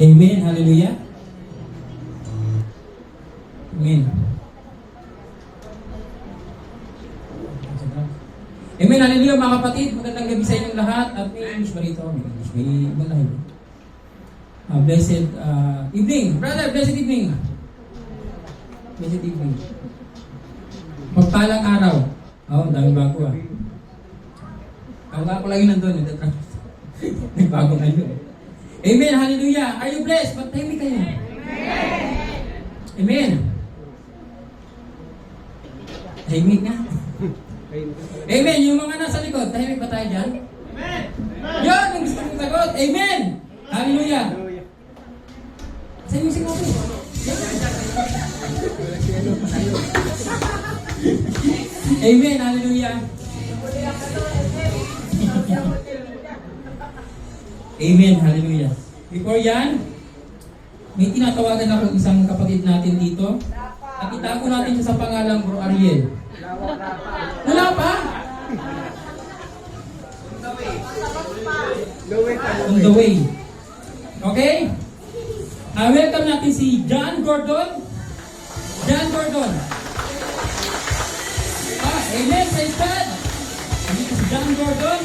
Amen. Hallelujah. Amen. Amen. Hallelujah mga kapatid. Magandang gabi sa inyong lahat. At may English ba rito? May English. May ibang lahat. Blessed evening. Brother, blessed evening. Blessed evening. Pagpalang araw. Oh, dami bago ah. Ang ako lang yun nandun. Nagbago na yun. Amen. Hallelujah. Are you blessed? Patahimik kayo. Amen. Tahimik nga. Amen. Yung mga nasa likod, tahimik ba tayo dyan? Amen. Yun, ang gusto kong sagot. Amen. Hallelujah. Sa music mo. Amen. Hallelujah. Amen. Hallelujah. Before yan, may tinatawagan ako isang kapatid natin dito. At itago natin siya sa pangalang Bro Ariel. Wala pa? On the way. Okay? Welcome natin si John Gordon. John Gordon. Amen. Praise God. Dito si John Gordon.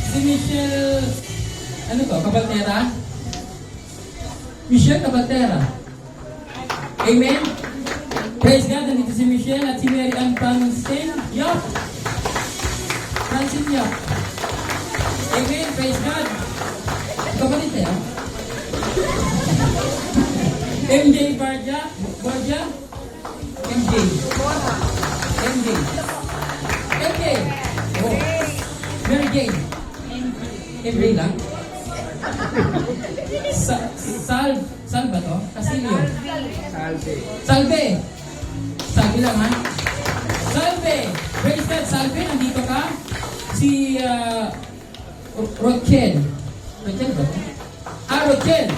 Si Michelle, ano to? Cabaltera? Michelle Cabaltera. Amen. Praise God. Nandito si Michelle at si Mary Ann Francine. Yup. Francine Yup. Amen. Praise God. Kapatid tayo. MJ Barja. Barja. MJ. MJ. MJ. Oh. Mary Jane. MJ lang. Sal ba to? Casilio. Salve. Salve lang ha. Salve. Praise God. Salve. Nandito ka. Si Rochelle. Rochelle ba? Rochelle.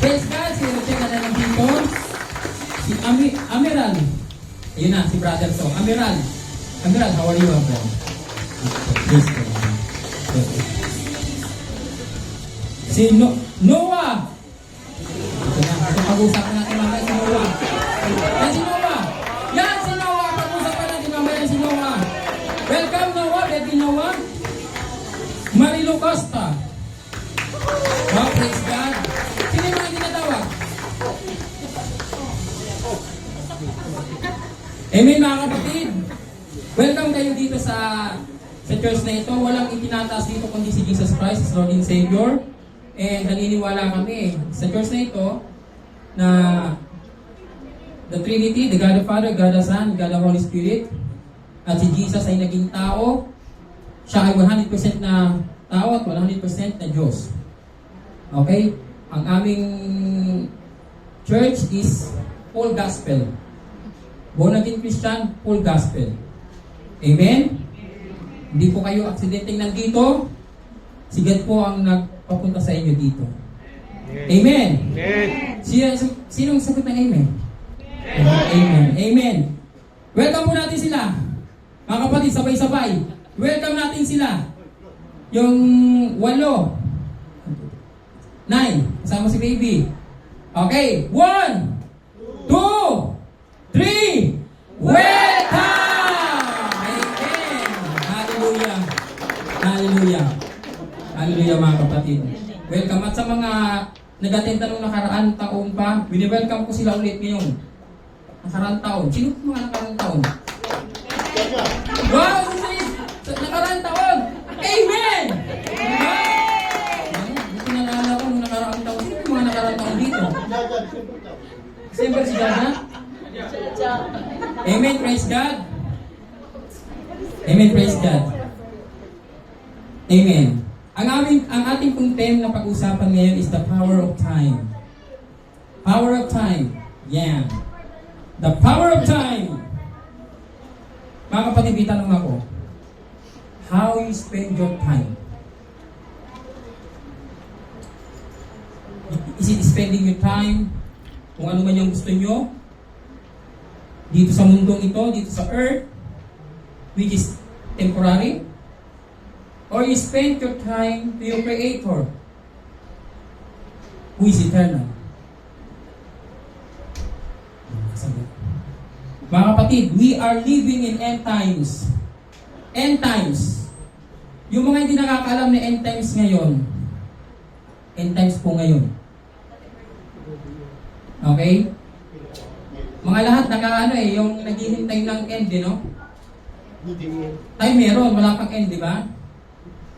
Praise God. Si Rochelle na nandito. Si Amiral. Ayun na, si brother so. Amiral. Amiral, how are you, bro? Praise God. Si Noah. Ito na. Ito pag-usapan natin mamaya si Noah. Yan si Noah. Yan si Noah. Pag-usapan natin mamaya si Noah. Welcome Noah, baby Noah. Marilu Costa. Oh, praise God. Sino yung mga tinatawag? Amen mga kapatid. Welcome kayo dito sa church na ito. Walang itinataas dito kundi si Jesus Christ, His Lord and Savior. And naniniwala kami sa church na ito na the Trinity, the God the Father, God the Son, God the Holy Spirit, at si Jesus ay naging tao. Siya ay 100% na tao at 100% na Diyos. Okay? Ang aming church is full gospel. Born again Christian, full gospel. Amen? Hindi po kayo aksidenteng nandito. Si God po ang nagpapunta sa inyo dito. Amen. Amen. Sinong sagot ng amen? Amen. Amen. Welcome po natin sila. Mga kapatid, sabay-sabay. Welcome natin sila. Yung 8, 9, kasama si baby. Okay, 1, 2, 3, welcome! Amen. Hallelujah. Hallelujah. Hallelujah mga kapatid. Welcome. At sa mga nag-attend nung nakaraan taon pa, wini-welcome ko sila ulit ngayon. Nakaraan taon. Sino po mga nakaraan taon? Wow! Nakaraan taon! Amen! Hindi nalala ko nung nakaraan taon. Sino po mga nakaraan taon dito? Siyempre si Jana? Amen. Praise God. Amen. Praise God. Amen. Ang ating pong theme na pag-usapan ngayon is the power of time. Power of time. Yeah. The power of time. Mga kapatid, tanong ako. How you spend your time? Is it spending your time kung ano man yung gusto nyo? Dito sa mundong ito, dito sa earth, which is temporary? Or you spend your time to your Creator, who is eternal. Mga kapatid, we are living in end times. End times. Yung mga hindi nakakaalam na end times ngayon, end times po ngayon. Okay? Mga lahat nakaano yung naghihintay ng end, no? Tayo meron, wala pang end, di ba?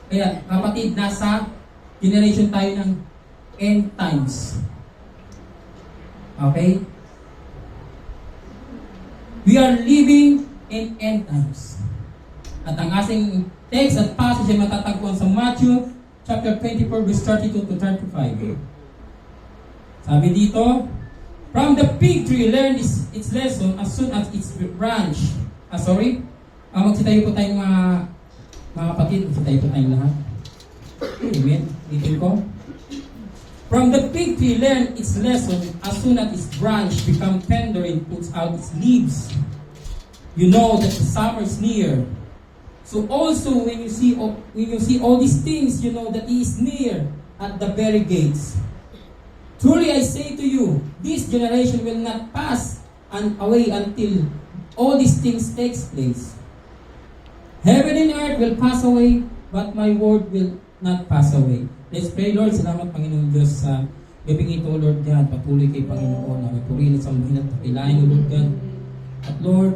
Kaya, kapatid, nasa generation tayo ng end times. Okay? We are living in end times. At ang ating text at passage ay matatagpuan sa Matthew chapter 24 verse 32 to 35. Sabi dito, from the fig tree learn its lesson as soon as its branch. Magsitayo po tayong mga kapatid. Magsitayo po tayong lahat. Amen. Dito ko. From the fig tree learn its lesson as soon as its branch become tender and puts out its leaves. You know that the summer is near. So also when you see all these things, you know that He is near at the very gates. Truly I say to you, this generation will not pass away until all these things takes place. Heaven and earth will pass away, but my word will not pass away. Let's pray, Lord. Salamat, Panginoon Diyos, sa gabing ito, Lord God. Patuloy kay Panginoon na magpurilit sa mahinat at kailahin, Lord God. At Lord,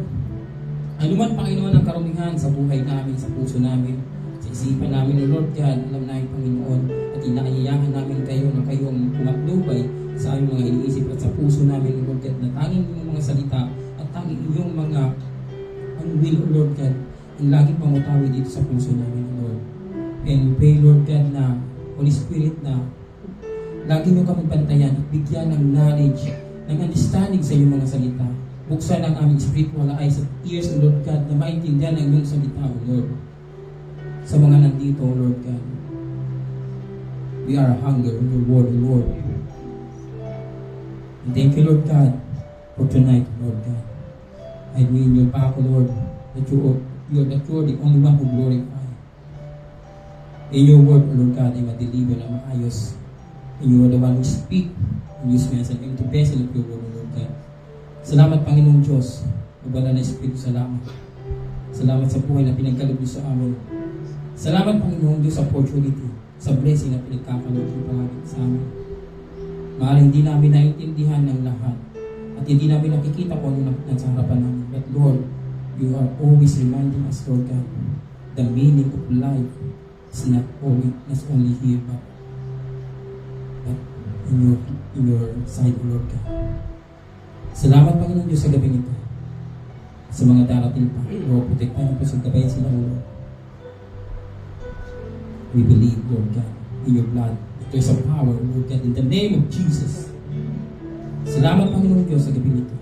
anuman, Panginoon, ang karumihan sa buhay namin, sa puso namin, sa isipan namin, Lord God, alam namin, Panginoon, at inaanyayahan namin kayo na kayo ang pumatnubay sa aming mga iniisip at sa puso namin, Lord God, na tanging iyong mga salita at tanging iyong mga will, Lord God, ang laging pangutawi dito sa puso namin, Lord. And we pray, Lord God, na Holy Spirit na lagi mo kami bantayan at bigyan ng knowledge, ng understanding sa iyong mga salita. Buksan ang aming spiritual eyes at ears, O Lord God, na maintindihan ang iyong salita, O Lord. Sa mga nandito, O Lord God, we are hunger in your word, O Lord. And thank you, Lord God, for tonight, Lord God. I know in your back, O Lord, that you are the only one who glorify. In your word, O Lord God, ay madeliver na maayos. And you are the one who speak and use me as an empty vessel of your word, O Lord God. Salamat, Panginoong Diyos, Banal na Espiritu, salamat. Salamat sa buhay na pinagkaloob niyo sa amin. Salamat, Panginoong Diyos, sa opportunity, sa blessing na pinagkakaloob niyo sa amin. Maaaring hindi namin naiintindihan ng lahat at hindi namin nakikita kung ano nasa harapan namin. But Lord, you are always reminding us, Lord God, the meaning of life is not only here, but in your side, Lord God. Salamat, Panginoon Diyos, sa gabi nito. Sa mga darating pa, Lord, protektahan po sa gabayan sila, Lord. We believe, Lord God, in your blood. There's a power, Lord God, in the name of Jesus. Salamat, Panginoon Diyos, sa gabi nito.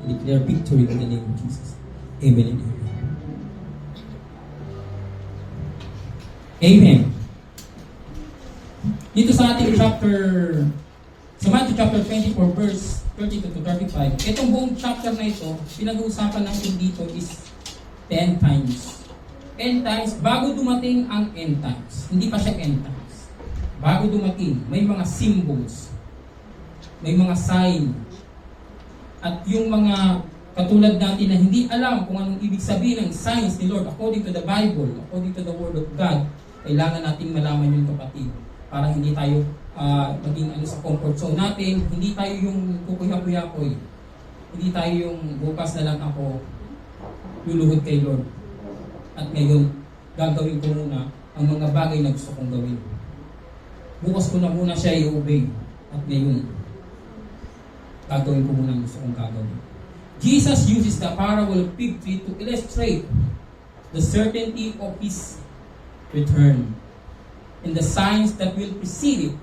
We declare victory in the name of Jesus. Amen and amen. Amen. Dito sa ating sa Matthew chapter 24 verse 32 to 35, itong buong chapter na ito, pinag-uusapan natin dito is the end times. End times, bago dumating ang end times. Hindi pa siya end times. Bago dumating, may mga symbols, may mga sign, at yung mga katulad natin na hindi alam kung anong ibig sabihin ng signs ni Lord according to the Bible, according to the Word of God, kailangan nating malaman yung kapatid para hindi tayo maging sa comfort zone natin, hindi tayo yung kukuya-kuya-kuy, hindi tayo yung bukas na lang ako luluhod kay Lord at ngayon gagawin ko muna ang mga bagay na gusto kong gawin. Bukas ko na muna siya i-obey at ngayon gagawin ko muna ang gusto kong gagawin. Jesus uses the parable of fig tree to illustrate the certainty of His return and the signs that will precede it.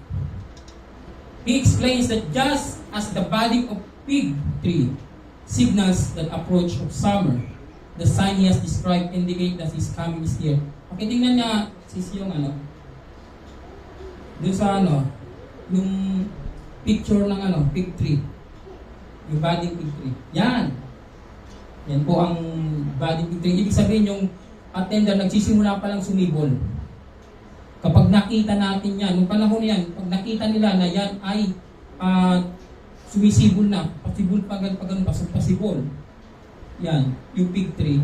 He explains that just as the budding of fig tree signals the approach of summer, the sign He has described indicate that His coming is here. Okay, tingnan niya yung dun sa yung picture ng fig tree. Yung budding fig tree. Yan po ang budding fig tree. Ibig sabihin yung attender nagsisimula pa lang sumibol. Kapag nakita natin yan, nung panahon yan, pag nakita nila na yan ay sumisibol na, pasibol pa ganun, pasibol. yan, yung fig tree,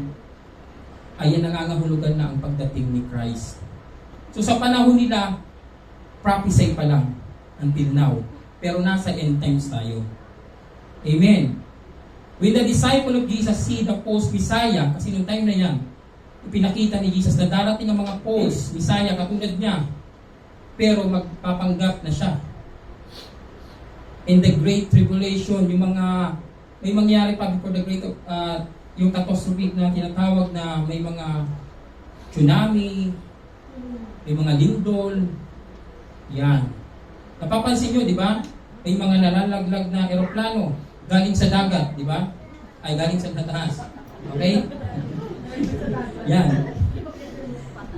ay nangangahulugan na ang pagdating ni Christ. So sa panahon nila, prophesy pa lang until now. Pero nasa end times tayo. Amen. When the disciple of Jesus see the false Messiah, kasi nung time na yan, ipinakita ni Jesus na darating ang mga false Messiah katulad niya, pero magpapanggap na siya. In the Great Tribulation, yung mga, may mangyari pa before the Great, yung catastrophe na tinatawag na may mga tsunami, may mga lindol, yan. Napapansin nyo, di ba? May mga nalalaglag na eroplano galing sa dagat, di ba? Ay, galing sa taas. Okay? Yan.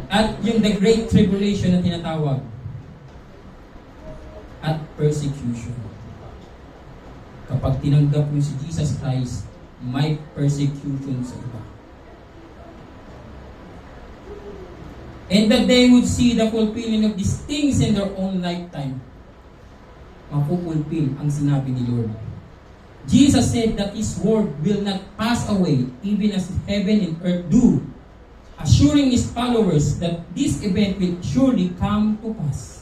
At yung the Great Tribulation na tinatawag. At persecution. Kapag tinanggap mo si Jesus Christ, may persecution sa iba. And that they would see the fulfilling of these things in their own lifetime. Mapupulfill ang sinabi ni Lord. Jesus said that His word will not pass away even as heaven and earth do, assuring His followers that this event will surely come to pass.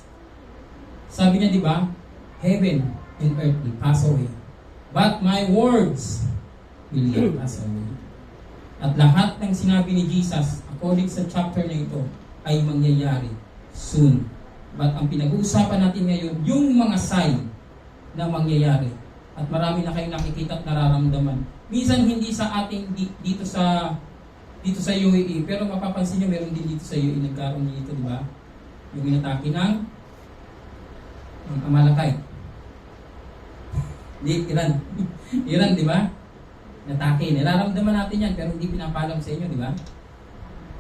Sabi niya, di ba? Heaven and earth will pass away, but my words will not pass away. At lahat ng sinabi ni Jesus, according sa chapter na ito, ay mangyayari soon. But ang pinag-uusapan natin ngayon, yung mga sign na mangyayari. At marami na kayong nakikita at nararamdaman. Minsan hindi sa ating dito sa UAE, pero mapapansin nyo meron din dito sa UAE nagkaroon dito, di ba? Yung inatake ng Amalekite. Iran. Iran, di ba? Natake. Nararamdaman natin yan, pero hindi pinapalam sa inyo, di ba?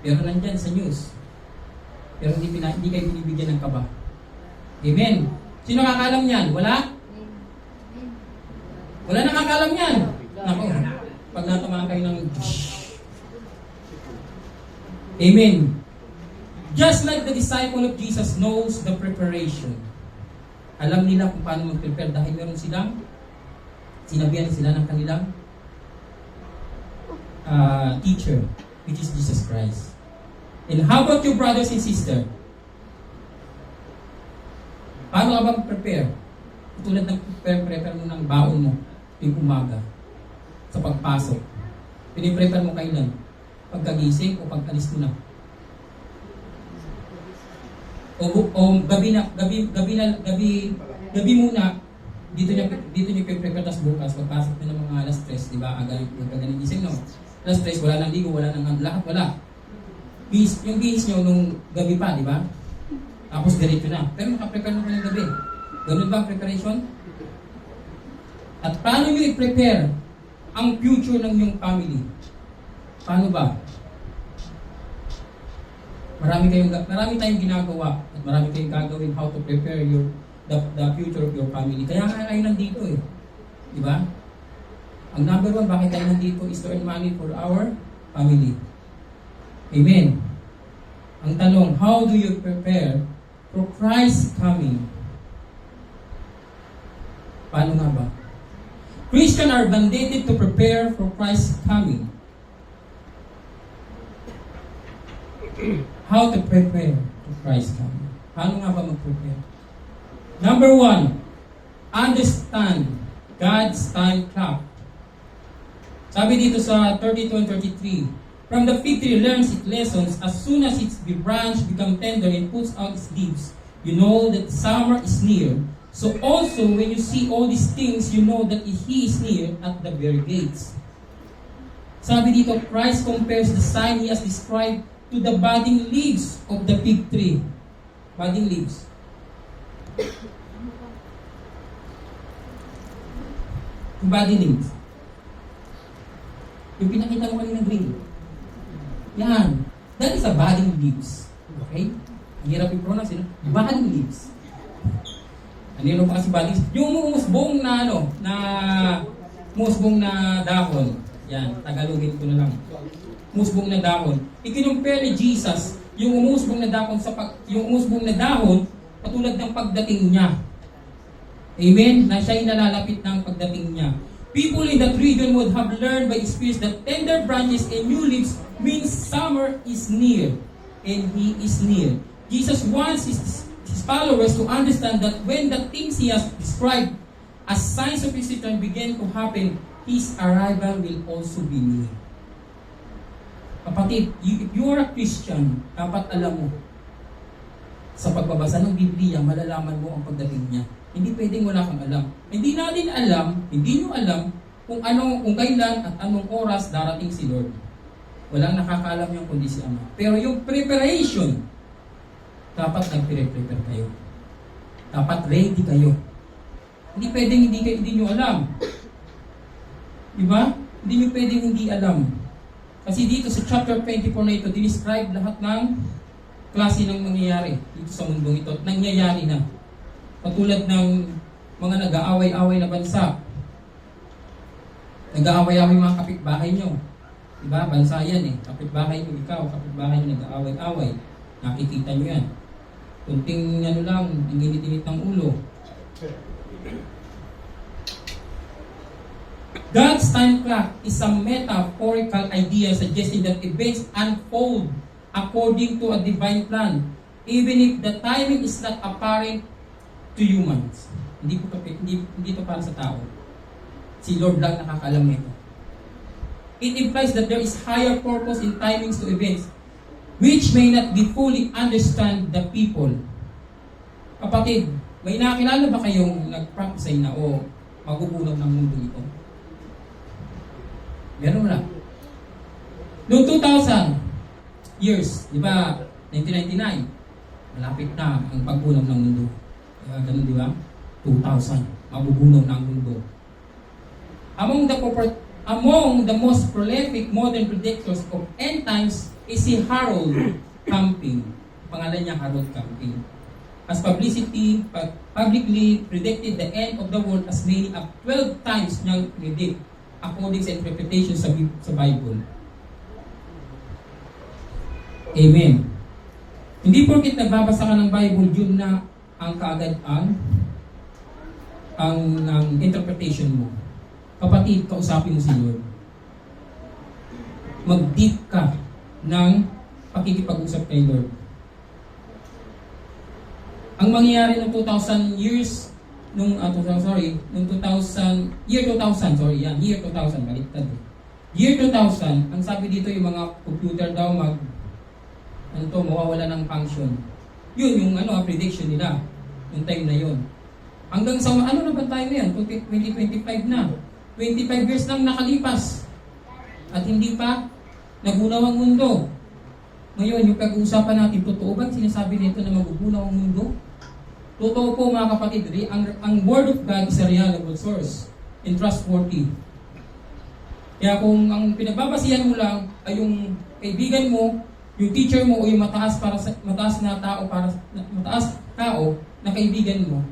Pero nandyan sa news. Pero hindi kayo binibigyan ng kaba. Amen. Sino nakakalam yan? Wala? Wala nakakalam yan. Nako, pag natamaan kayo ng Amen. Just like the disciple of Jesus knows the preparation. Alam nila kung paano mag-prepare dahil meron silang sinabihan sila ng kanilang teacher, which is Jesus Christ. And how about you, brothers and sisters? Paano ka ba prepare? Tulad ng prepare mo ng baon mo yung umaga sa pagpasok. Piniprepare mo kailan? Pagkagising o pag-alis mo na? O gabi muna, dito niya prepare, tas bukas, pagpasok na ng mga alas 3, di ba? Agaling gising, no? Alas 3, wala nang ligo, wala nang lahat, wala. Yung bihis nyo nung gabi pa, di ba? Tapos diretso na. Pero nakaprepare mo ng gabi. Ganun ba ang preparation? At paano nyo i-prepare ang future ng iyong family? Paano ba? Marami tayong ginagawa at marami tayong gagawin how to prepare the future of your family. Kaya nga kayo nandito eh. Di ba? Ang number 1, bakit tayo nandito is to earn money for our family. Amen. Ang tanong, how do you prepare for Christ's coming? Paano nga ba? Christians are mandated to prepare for Christ's coming. How to prepare for Christ's coming? Paano nga ba mag-prepare? Number 1, understand God's time clock. Sabi dito sa 32 and 33, from the fig tree learns its lessons as soon as its branch becomes tender and puts out its leaves. You know that summer is near. So also, when you see all these things, you know that He is near at the very gates. Sabi dito, Christ compares the sign He has described to the budding leaves of the fig tree. Budding leaves. Yung budding leaves. Yung pinakita mo kanina green. Yan. That is a budding leaves. Okay? Ang hirap i-pronounce, budding leaves. Ano pa kasi budding leaves? Yung umusbong na umusbong na dahon. Yan, Tagalogin ko na lang. Umusbong na dahon. Ikinumpare ni Jesus yung umusbong na dahon patulad ng pagdating niya. Amen? Na siya'y nalalapit ng pagdating niya. People in that region would have learned by experience that tender branches and new leaves means summer is near, and He is near. Jesus wants his followers to understand that when the things He has described as signs of His return begin to happen, His arrival will also be near. Kapatid, if you are a Christian, dapat alam mo, sa pagbabasa ng Biblia, malalaman mo ang pagdating niya. Hindi pwedeng wala kang alam. Hindi natin alam, hindi nyo alam kung kailan at anong oras darating si Lord. Walang nakakaalam yung kundi si Ama. Pero yung preparation, dapat nag-prepare kayo. Dapat ready kayo. Hindi pwedeng hindi nyo alam. Diba? Hindi nyo pwedeng hindi alam. Kasi dito sa chapter 24 na ito, dinescribe lahat ng klase ng mangyayari dito sa mundong ito. Nangyayari na. Katulad ng mga nag-aaway-away na bansa. Nag-aaway-away mga kapitbahay nyo. Diba? Bansa yan eh. Kapitbahay nyo, ikaw, kapitbahay nyo nag-aaway-away. Nakikita nyo yan. Kunting lang, ang init-init ng ulo. God's time clock is a metaphorical idea suggesting that events unfold according to a divine plan, even if the timing is not apparent to humans. Hindi to para sa tao. Si Lord lang nakakaalam nito. It implies that there is higher purpose in timings to events which may not be fully understand the people. Kapatid, may nakilala ba kayong nag-prophesy na magugunaw ng mundo ito? Meron lang. Noong 2,000 years, di ba, 1999, malapit na ang pagbunaw ng mundo. Ganun, di ba? 2,000, magugunaw ng mundo. Among the most prolific modern predictors of end times is si Harold Camping. Pangalan niya Harold Camping. As publicly predicted the end of the world as many as 12 times niyang predict according sa interpretation sa Bible. Amen. Hindi porket nagbabasa ka ng Bible, yun na ang kaagad ang interpretation mo. Kapatid, kausapin mo si Lord. Mag-deep ka ng pakikipag-usap kay Lord. Ang mangyayari ng 2,000 years, year 2000, baliktad. Year 2000, ang sabi dito yung mga computer daw mawawala ng function. Yun yung prediction nila, yung time na yun. Hanggang sa na ba tayo na yan? 2025 na. 25 years lang nakalipas. At hindi pa nagunaw ang mundo. Ngayon, yung pag-uusapan natin, totoo ba sinasabi nito na magugunaw ang mundo? Totoo po mga kapatid, ang Word of God is a reliable source and trustworthy. Kaya kung ang pinagbabasihan mo lang ay yung kaibigan mo, yung teacher mo o yung mataas tao na kaibigan mo,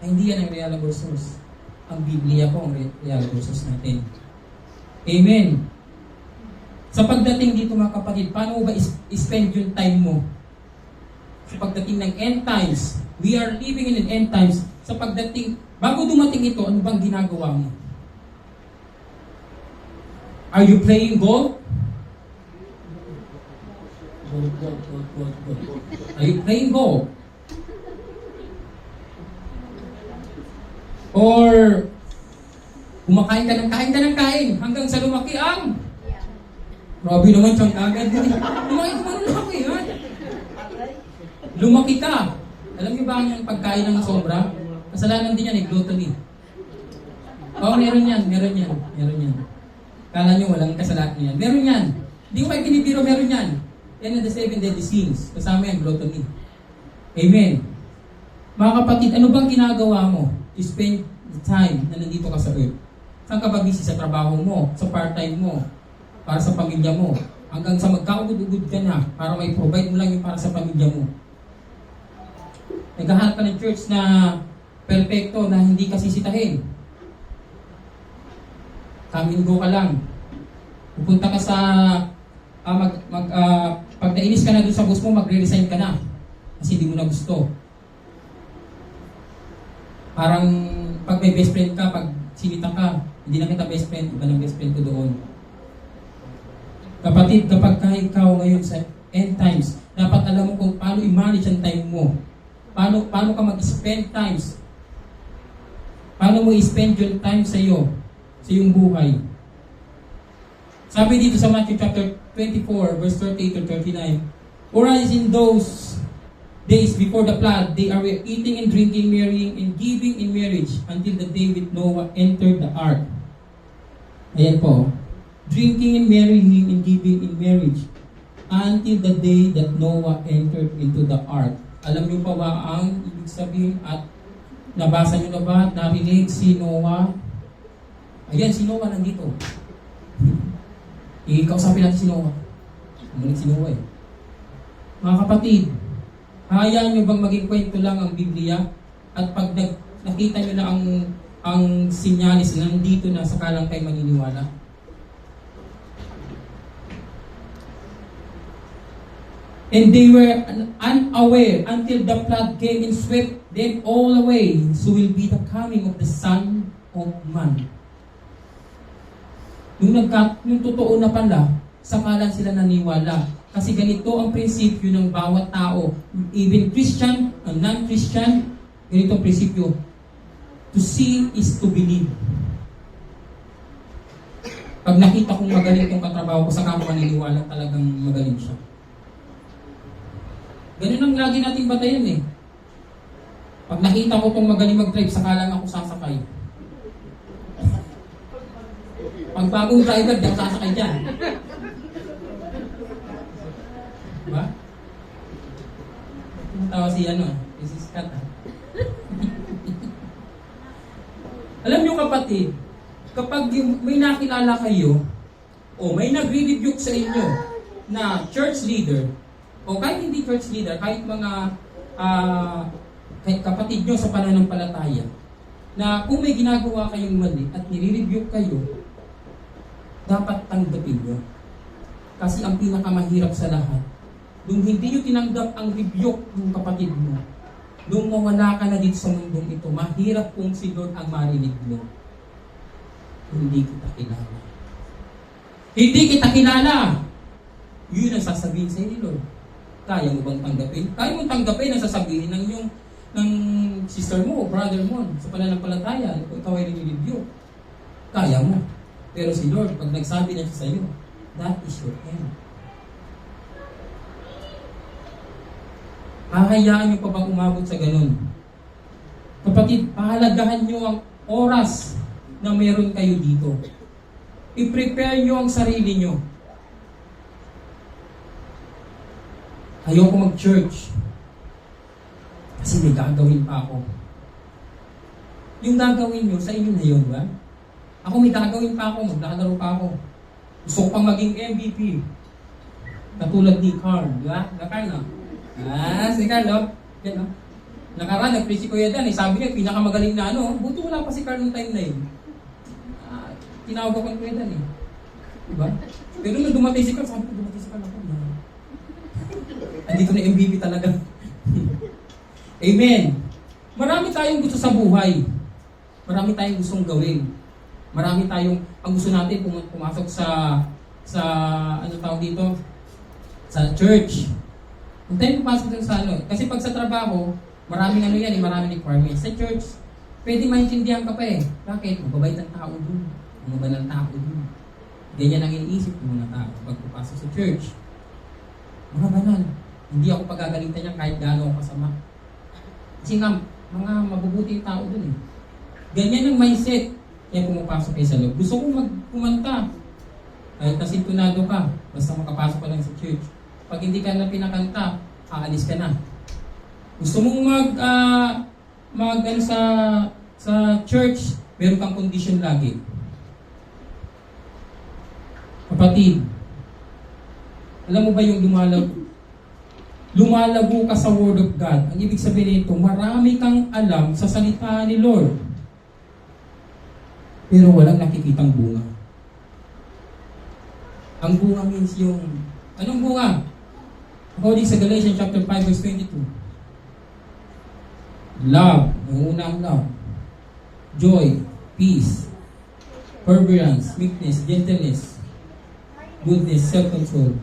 ay hindi yan ang reliable source. Ang Biblia po ang reliable source natin. Amen. Sa pagdating dito mga kapatid, paano mo ba spend yung time mo? Sa pagdating ng end times, we are living in an end times. Sa pagdating, bago dumating ito, ano bang ginagawa mo? Are you playing golf? Golf. Are you playing golf? Or kumakain ka ng kain hanggang sa lumaki ang grabe naman siyang agad. Lumaki ka. Alam niyo ba ang pagkain ng sobra? Kasalanan din yan, gluttony. Meron yan. Kala niyo walang kasalanan yan. Meron yan. Hindi ko kayo tinitiro, meron yan. Yan ang the 7 deadly sins. Kasama yung gluttony. Amen. Mga kapatid, ano bang ginagawa mo to spend the time na nandito ka sa earth? Saan ka ba busy? Sa trabaho mo, sa part-time mo, para sa pamilya mo, hanggang sa magkaugod-ugod ka na para may provide mo lang yung para sa pamilya mo. Naghahanap ka ng church na perfecto na hindi ka sisitahin. Come and go ka lang. Pupunta ka sa pag nainis ka na doon sa boss mo, magre-resign ka na kasi hindi mo na gusto. Parang pag may best friend ka, pag sinita ka, Hindi na kita best friend, iba ng best friend ko doon. Kapatid, kapag ikaw ngayon sa end times, dapat alam mo kung paano i-manage ang time mo. Paano ka mag-spend times. Paano mo i-spend yung time sa iyo, sa iyong buhay. Sabi dito sa Matthew chapter 24, verse 38 to 39, whereas in those days before the flood, they are eating and drinking, marrying and giving in marriage until the day with Noah entered the ark. Ayan po. Drinking and marrying and giving in marriage until the day that Noah entered into the ark. Alam niyo pa ba ang ibig sabihin at nabasa niyo na ba? Narinig si Noah? Ayan, si Noah nandito. Ikausapin natin si Noah. Umulit si Noah eh. Mga kapatid, hayaan niyo bang maging kwento lang ang Biblia? At pag nakita niyo na ang sinyalis na nandito na, saka lang kayo maniniwala? And they were unaware until the flood came and swept them all away. So will be the coming of the Son of Man. Nung totoo na pala, saka lang sila naniwala. Kasi ganito ang prinsipyo ng bawat tao. Even Christian and non-Christian, ganito ang prinsipyo. To see is to believe. Pag nakita kong magaling itong katrabaho ko, saka ako maniniwala talagang magaling siya. Ganun ang lagi nating batayan eh. Pag nakita ko itong magaling mag-drive, saka lang ako sasakay. Pag bagong driver, di ako sasakay dyan. Diba? Tawa si si Scott ha. Alam niyo kapatid, kapag may nakilala kayo, o may nagre-rebuke sa inyo na church leader, o kahit hindi church leader, kahit mga kahit kapatid nyo sa pananampalataya, na kung may ginagawa kayong mali at nire-rebuke kayo, dapat tanggapin nyo. Kasi ang pinakamahirap sa lahat, nung hindi nyo tinanggap ang rebuke ng kapatid mo, nung mawala ka na dito sa mundong ito, mahirap kung si Lord ang marinig mo. Hindi kita kilala. Hindi kita kilala! Yun ang sasabihin sa ni Lord. Kaya mo bang tanggapin? Kaya mo tanggapin ang sasabihin ng sister mo o brother mo sa pananampalataya. Ikaw ay rin-review. Kaya mo. Pero si Lord, pag nagsabi na siya sa iyo, that is your end. Hahayaan niyo pa bang umabot sa ganun? Kapatid, pahalagahan niyo ang oras na meron kayo dito. I-prepare niyo ang sarili niyo. Ayoko mag-church. Kasi may gagawin pa ako. Yung gagawin nyo, sa inyo na yun, ba? Ako may gagawin pa ako, maglalaro pa ako. Gusto ko pang maging MVP. Katulad ni Carl, di ba? Carl, no? Si Carl, no? Yan, no? Nakaraan, nag-preach si Kuya Dan, sabi niya, pinakamagaling na buti wala pa si Carl ng time na yun. Tinawag ako ng Kuya Dan, eh. Diba? Pero nung dumatay si Carl, sabi ko, dumatay si Carl ako, andito na MVP talaga. Amen. Marami tayong gusto sa buhay. Marami tayong gustong gawin. Marami tayong, ang gusto natin pumasok sa ano tawag dito? Sa church. Kung tayo pumasok dun sa kasi pag sa trabaho, maraming maraming requirements. Sa church, pwede maintindihan ka pa eh. Bakit? Mababait ang tao dun. Ano ba ng tao dun? Ganyan ang iniisip ng mga tao pag pupasok sa church. Mga banal. Hindi ako pagagalitan niya kahit gaano ako kasama. Kasi nga, mga mabubuti yung tao dun eh. Ganyan ang mindset. Kaya pumapasok kayo sa loob. Gusto kong magkumanta. Kahit nasintunado ka, basta makapasok ka lang sa church. Pag hindi ka na pinakanta, aalis ka na. Gusto mong sa church, meron kang condition lagi. Kapatid, alam mo ba yung lumalago ka sa Word of God? Ang ibig sabihin nito, marami kang alam sa salita ni Lord. Pero walang nakikitang bunga. Ang bunga means yung, anong bunga? According sa Galatians chapter 5 verse 22. Love, yung unang love. Joy, peace, forbearance, meekness, gentleness, goodness, self-control.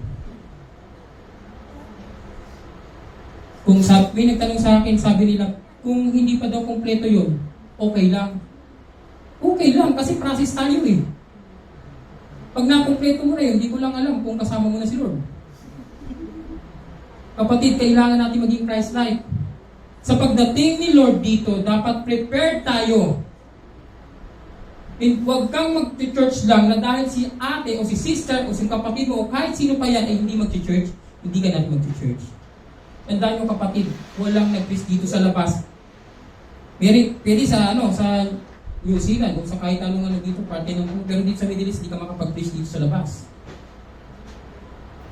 Kung may nagtanong sa akin, sabi nila, kung hindi pa daw kompleto yun, okay lang. Okay lang, kasi process tayo eh. Pag nakompleto mo na yun, hindi ko lang alam kung kasama mo na si Lord. Kapatid, kailangan natin maging Christ-like. Sa pagdating ni Lord dito, dapat prepared tayo. And huwag kang mag-church lang na dahil si ate o si sister o si kapatid mo o kahit sino pa yan ay hindi mag-church, hindi ka natin mag-church. Tandaan nyo kapatid, walang nag-preach dito sa labas. Pwede sa New Zealand, kung sa kahit anong dito, parte ng pero dito sa Middle East, hindi ka makapag-preach dito sa labas.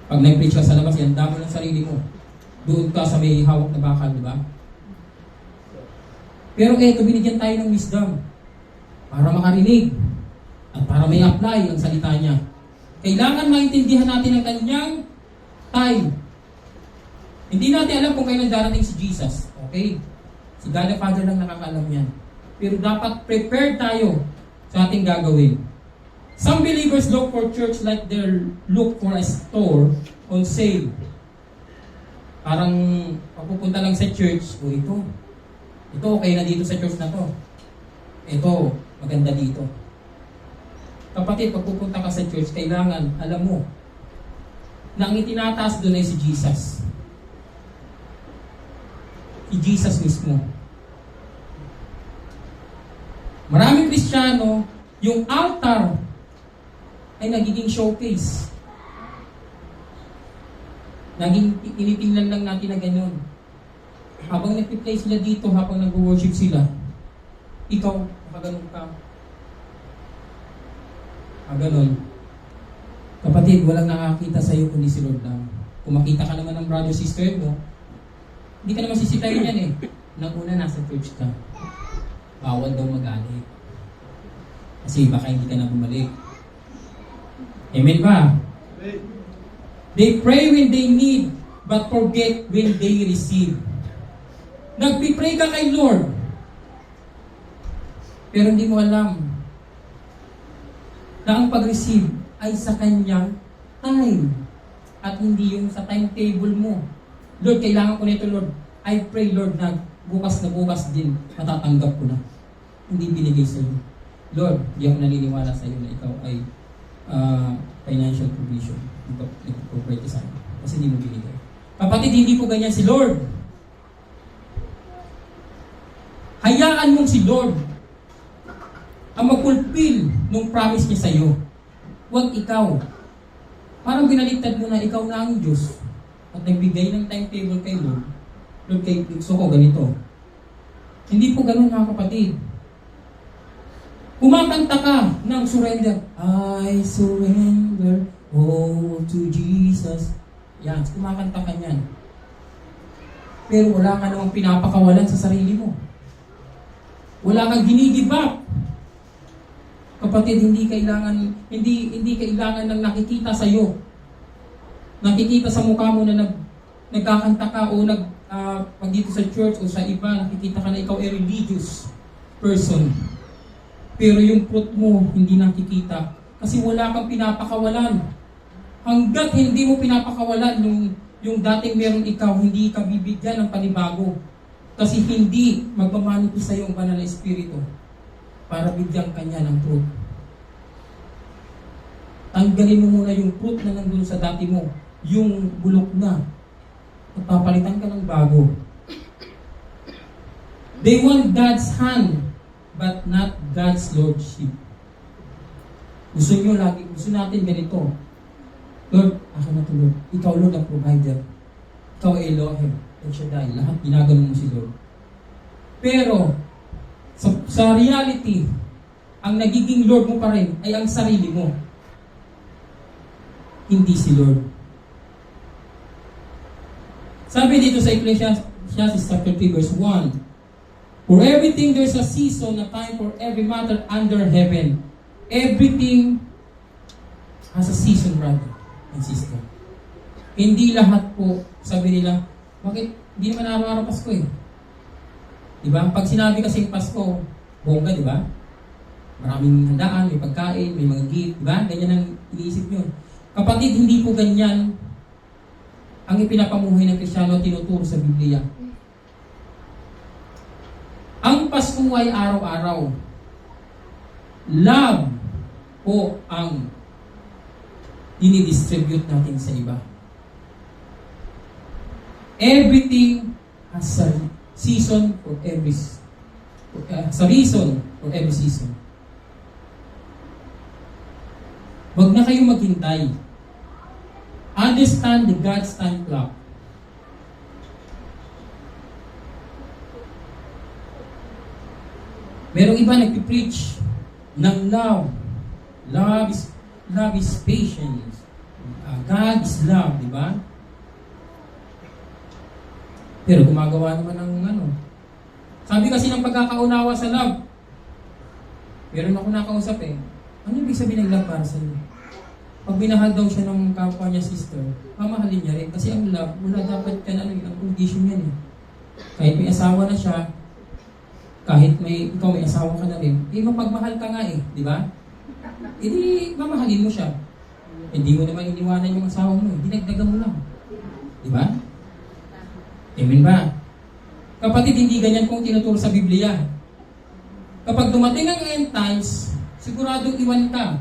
Pag nag-preach ka sa labas, yan, damo ng sarili mo. Doon ka sa may hawak na bakal, di ba? Pero binigyan tayo ng wisdom para makarinig at para may apply ang salita niya. Kailangan maintindihan natin ang kanyang time. Hindi natin alam kung kailan darating si Jesus. Okay? Si God the Father lang nakakaalam yan. Pero dapat prepared tayo sa ating gagawin. Some believers look for church like they look for a store on sale. Parang papupunta lang sa church, ito okay na dito sa church na to. Ito, maganda dito. Kapatid, pag pupunta ka sa church, kailangan, alam mo, na ang itinataas doon ay si Jesus. Si Jesus mismo. Maraming Kristiyano, yung altar ay nagiging showcase. Tinitingnan lang natin na ganyan. Habang nag-play sila dito, habang nag-worship sila, ikaw, nakaganon ka. Ganon. Kapatid, walang nakakita sa iyo kundi si Lord lang. Kung makita ka naman ng brother, sister mo, hindi ka naman sisitayin yan eh. Nang una, nasa church ka. Bawal daw magalit. Kasi baka hindi ka na bumalik. Amen ba? They pray when they need, but forget when they receive. Nagpipray ka kay Lord, pero hindi mo alam na ang pag-receive ay sa kanyang time at hindi yung sa timetable mo. Lord, kailangan ko nito, Lord. I pray, Lord, na bukas din, matatanggap ko na. Hindi binigay sa iyo. Lord, hindi ako naniniwala sa iyo na ikaw ay financial provision. Ito provide sa akin. Kasi hindi mo binigay. Kapatid, hindi po ganyan si Lord. Hayaan mong si Lord ang mag-fulfill nung promise niya sa iyo. Huwag ikaw. Parang binaliktad mo na ikaw na ang Diyos at nagbigay ng timetable kay Lord. Lord, kay gusto ko ganito. Hindi po ganun mga kapatid. Kumakanta ka ng surrender. I surrender all to Jesus. Yan, kumakanta ka niyan. Pero wala ka namang pinapakawalan sa sarili mo. Wala kang gini-give up. Kapatid, hindi kailangan ng nakikita sa iyo. Nakikita sa mukha mo na nagkakanta ka o pag dito sa church o sa iba, nakikita ka na ikaw ay religious person. Pero yung fruit mo, hindi nakikita. Kasi wala kang pinapakawalan. Hanggat hindi mo pinapakawalan yung dating meron ikaw, hindi ka bibigyan ng panibago. Kasi hindi magmamanifest sa iyo ang banal na espiritu para bigyan ka niya ng fruit. Tanggalin mo muna yung fruit na nandun sa dati mo, yung bulok na. At papalitan ka ng bago. They want God's hand, but not God's lordship. Gusto natin ganito. Lord, ako na to, Lord. Ikaw, Lord, ang provider. Ikaw, Elohim. El Shaddai. Lahat ginagawa mo si Lord. Pero, sa reality, ang nagiging Lord mo pa rin ay ang sarili mo. Hindi si Lord. Sabi dito sa Ecclesiastes chapter 3 verse 1, for everything there's a season, a time for every matter under heaven. Everything has a season, brother and sister. Hindi lahat po, sabi nila, bakit? Hindi naman araw-araw Pasko eh. Diba? Pag sinabi kasing Pasko, bongga, diba? Maraming handaan, may pagkain, may mga gift, di ba? Ganyan ang iniisip nyo. Kapatid, hindi po ganyan ang ipinapamuhay ng Kristiyano tinuturo sa Biblia. Ang Pasko ay araw-araw. Love po ang dinidistribute natin sa iba. Everything has a season for every reason for every season. Huwag na kayong maghintay. Understand the God's time clock. Merong iba nagpipreach ng love. Love is patience. God is love, di ba? Pero gumagawa naman ng ano. Sabi kasi ng pagkakaunawa sa love, meron ako nakausap ano ibig sabihin ng love para sa iyo? Pag minahal daw siya ng kapwa niya sister, mamahalin niya rin. Kasi ang love, wala dapat yan, ang condition yan Kahit may asawa na siya, kahit ikaw may asawa ka na rin, mapagmahal ka nga di ba? Hindi, mamahalin mo siya. Hindi mo naman iniwanan yung asawa mo dinagdagan mo lang. Di ba? Amen ba? Kapatid, hindi ganyan kung tinuturo sa Biblia. Kapag dumating ang end times, siguradong iwan ka.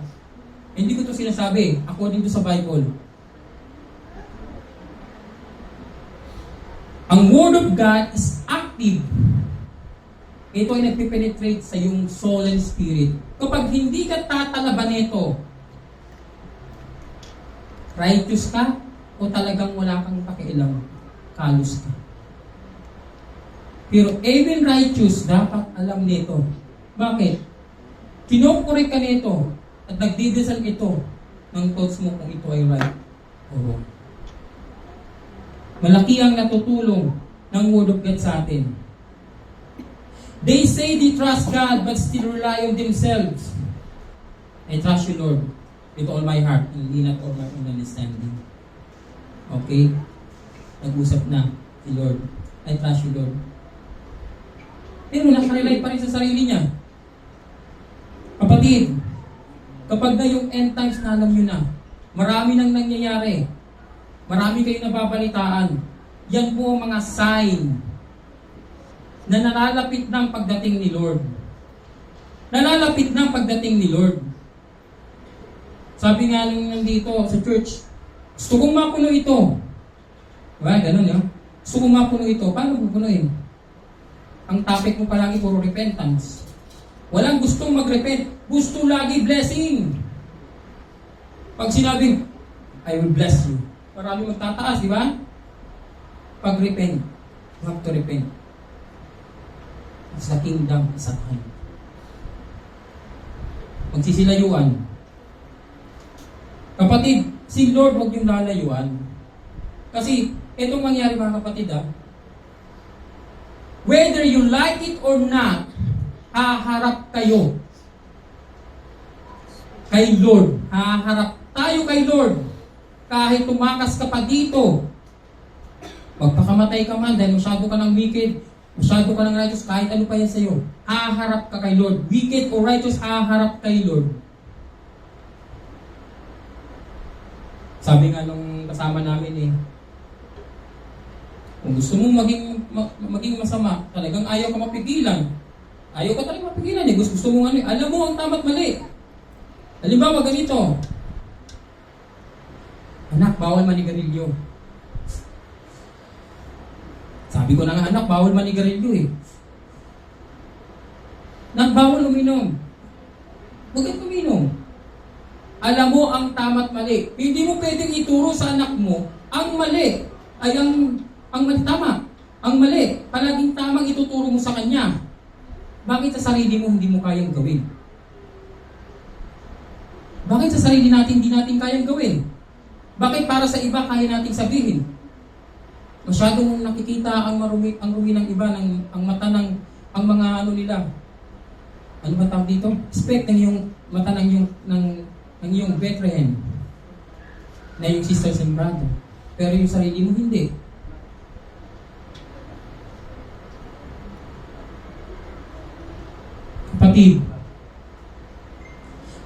Hindi ko to sinasabi, according to sa Bible. Ang Word of God is active. Ito ay nagpipenetrate sa iyong soul and spirit. Kapag hindi ka tatalaban nito, righteous ka o talagang wala kang pakialam, kalos ka. Pero even righteous, dapat alam nito. Bakit? Kinokorek ka nito at nagdidesal ito ng thoughts mo kung ito ay right o wrong. Malaki ang natutulong ng Word of God sa atin. They say they trust God but still rely on themselves. I trust you, Lord, with all my heart, and lean not on my own understanding. Okay? Nag-usap na si Lord. I trust you, Lord. Pero nakarelate pa rin sa sarili niya. Kapatid, kapag na yung end times na alam nyo na, marami nang nangyayari, marami kayong nababalitaan, yan po ang mga sign na nalalapit ng pagdating ni Lord. Nalalapit ng pagdating ni Lord. Sabi nga lang nandito sa church, gusto kong mapuno ito. Diba? Ganun yun. Gusto kong mapuno ito. Paano pupunuin? Ang topic mo palagi puro repentance. Walang gustong mag-repent. Gusto lagi blessing. Pag sinabing, I will bless you. Marami magtataas, di ba? Pag repent, you have to repent. It's the kingdom is at hand. Magsisilayuan. Kapatid, si Lord huwag yung lalayuan. Kasi, itong mangyari mga kapatid whether you like it or not, haharap kayo kay Lord. Haharap tayo kay Lord. Kahit tumakas ka pa dito, magpakamatay ka man dahil masyado ka ng wicked, masyado ka ng righteous, kahit ano pa yan sa'yo, haharap ka kay Lord. Wicked or righteous, haharap kay Lord. Sabi nga nung kasama namin kung gusto mong maging masama, talagang ayaw ka mapigilan. Ayaw ka talagang mapigilan Gusto mong alam mo ang tama't mali. Halimbawa ganito, anak, bawal manigarilyo. Sabi ko na nga, anak, bawal manigarilyo Anak, bawal uminom. Huwag kang uminom. Alam mo ang tama't mali. Hindi mo pwedeng ituro sa anak mo ang mali ay ang tama. Ang mali, palaging tamang ituturo mo sa kanya. Bakit sa sarili mo hindi mo kayang gawin? Bakit sa sarili natin hindi natin kayang gawin? Bakit para sa iba kaya nating sabihin? Masyadong nakikita ang rumi ng iba, ang mata ng ang mga nila. Ano ba tawag dito? Expect ng yung mata ng iyong Bethlehem na yung sisters and brother. Pero yung sarili mo hindi. Kapatid,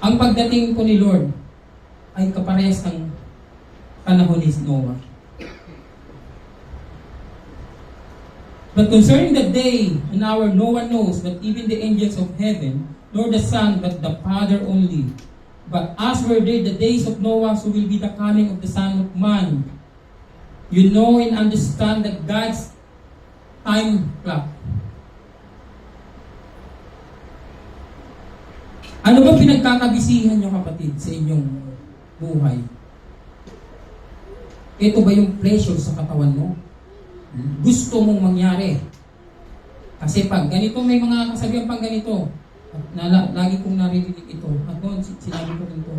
ang pagdating po ni Lord ay kaparehas ng panahon ni Noah. But concerning the day and hour, no one knows, but even the angels of heaven, nor the Son, but the Father only. But as were they the days of Noah, so will be the coming of the Son of Man. You know and understand that God's time clock. Ano ba pinagkakabisihan nyo, kapatid, sa inyong buhay? Ito ba yung pleasure sa katawan mo? Gusto mong mangyari? Kasi pag ganito, may mga kasabihan pang ganito, lagi kong naririnig ito, at noon sinabi ko rin ito,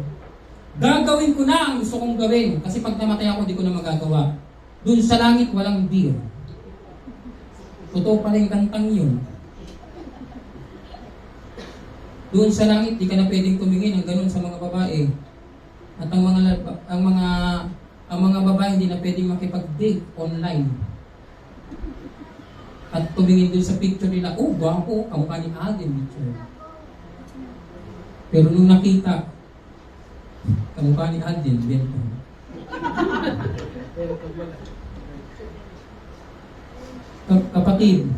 gagawin ko na ang gusto kong gawin, kasi pag namatay ako, di ko na magagawa. Doon sa langit, walang beer. Totoo pala yung kantang yun. Doon sa langit, di ka na pwedeng tumingin ng ganun sa mga babae. At ang mga babae hindi na pwedeng makipag-date online. At tumingin doon sa picture nila, oh, gwapo, kamukha ni Alden picture. Pero nung nakita, kamukha ni Alden, bento. Kapatid,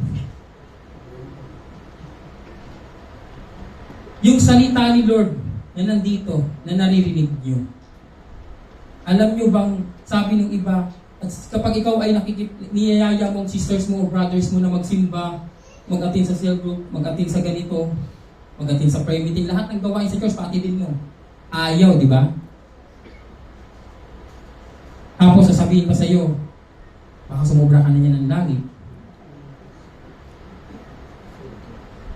yung salita ni Lord na nandito, na naririnig nyo, alam nyo bang, sabi ng iba, at kapag ikaw ay niyayaya mong sisters mo o brothers mo na magsimba, mag-attend sa cell group, mag-attend sa ganito, mag-attend sa prayer meeting, lahat ng gawain sa church, pati din mo. Ayaw, di ba? Tapos sasabihin pa sa'yo, baka sumobra ka na niya ng langit.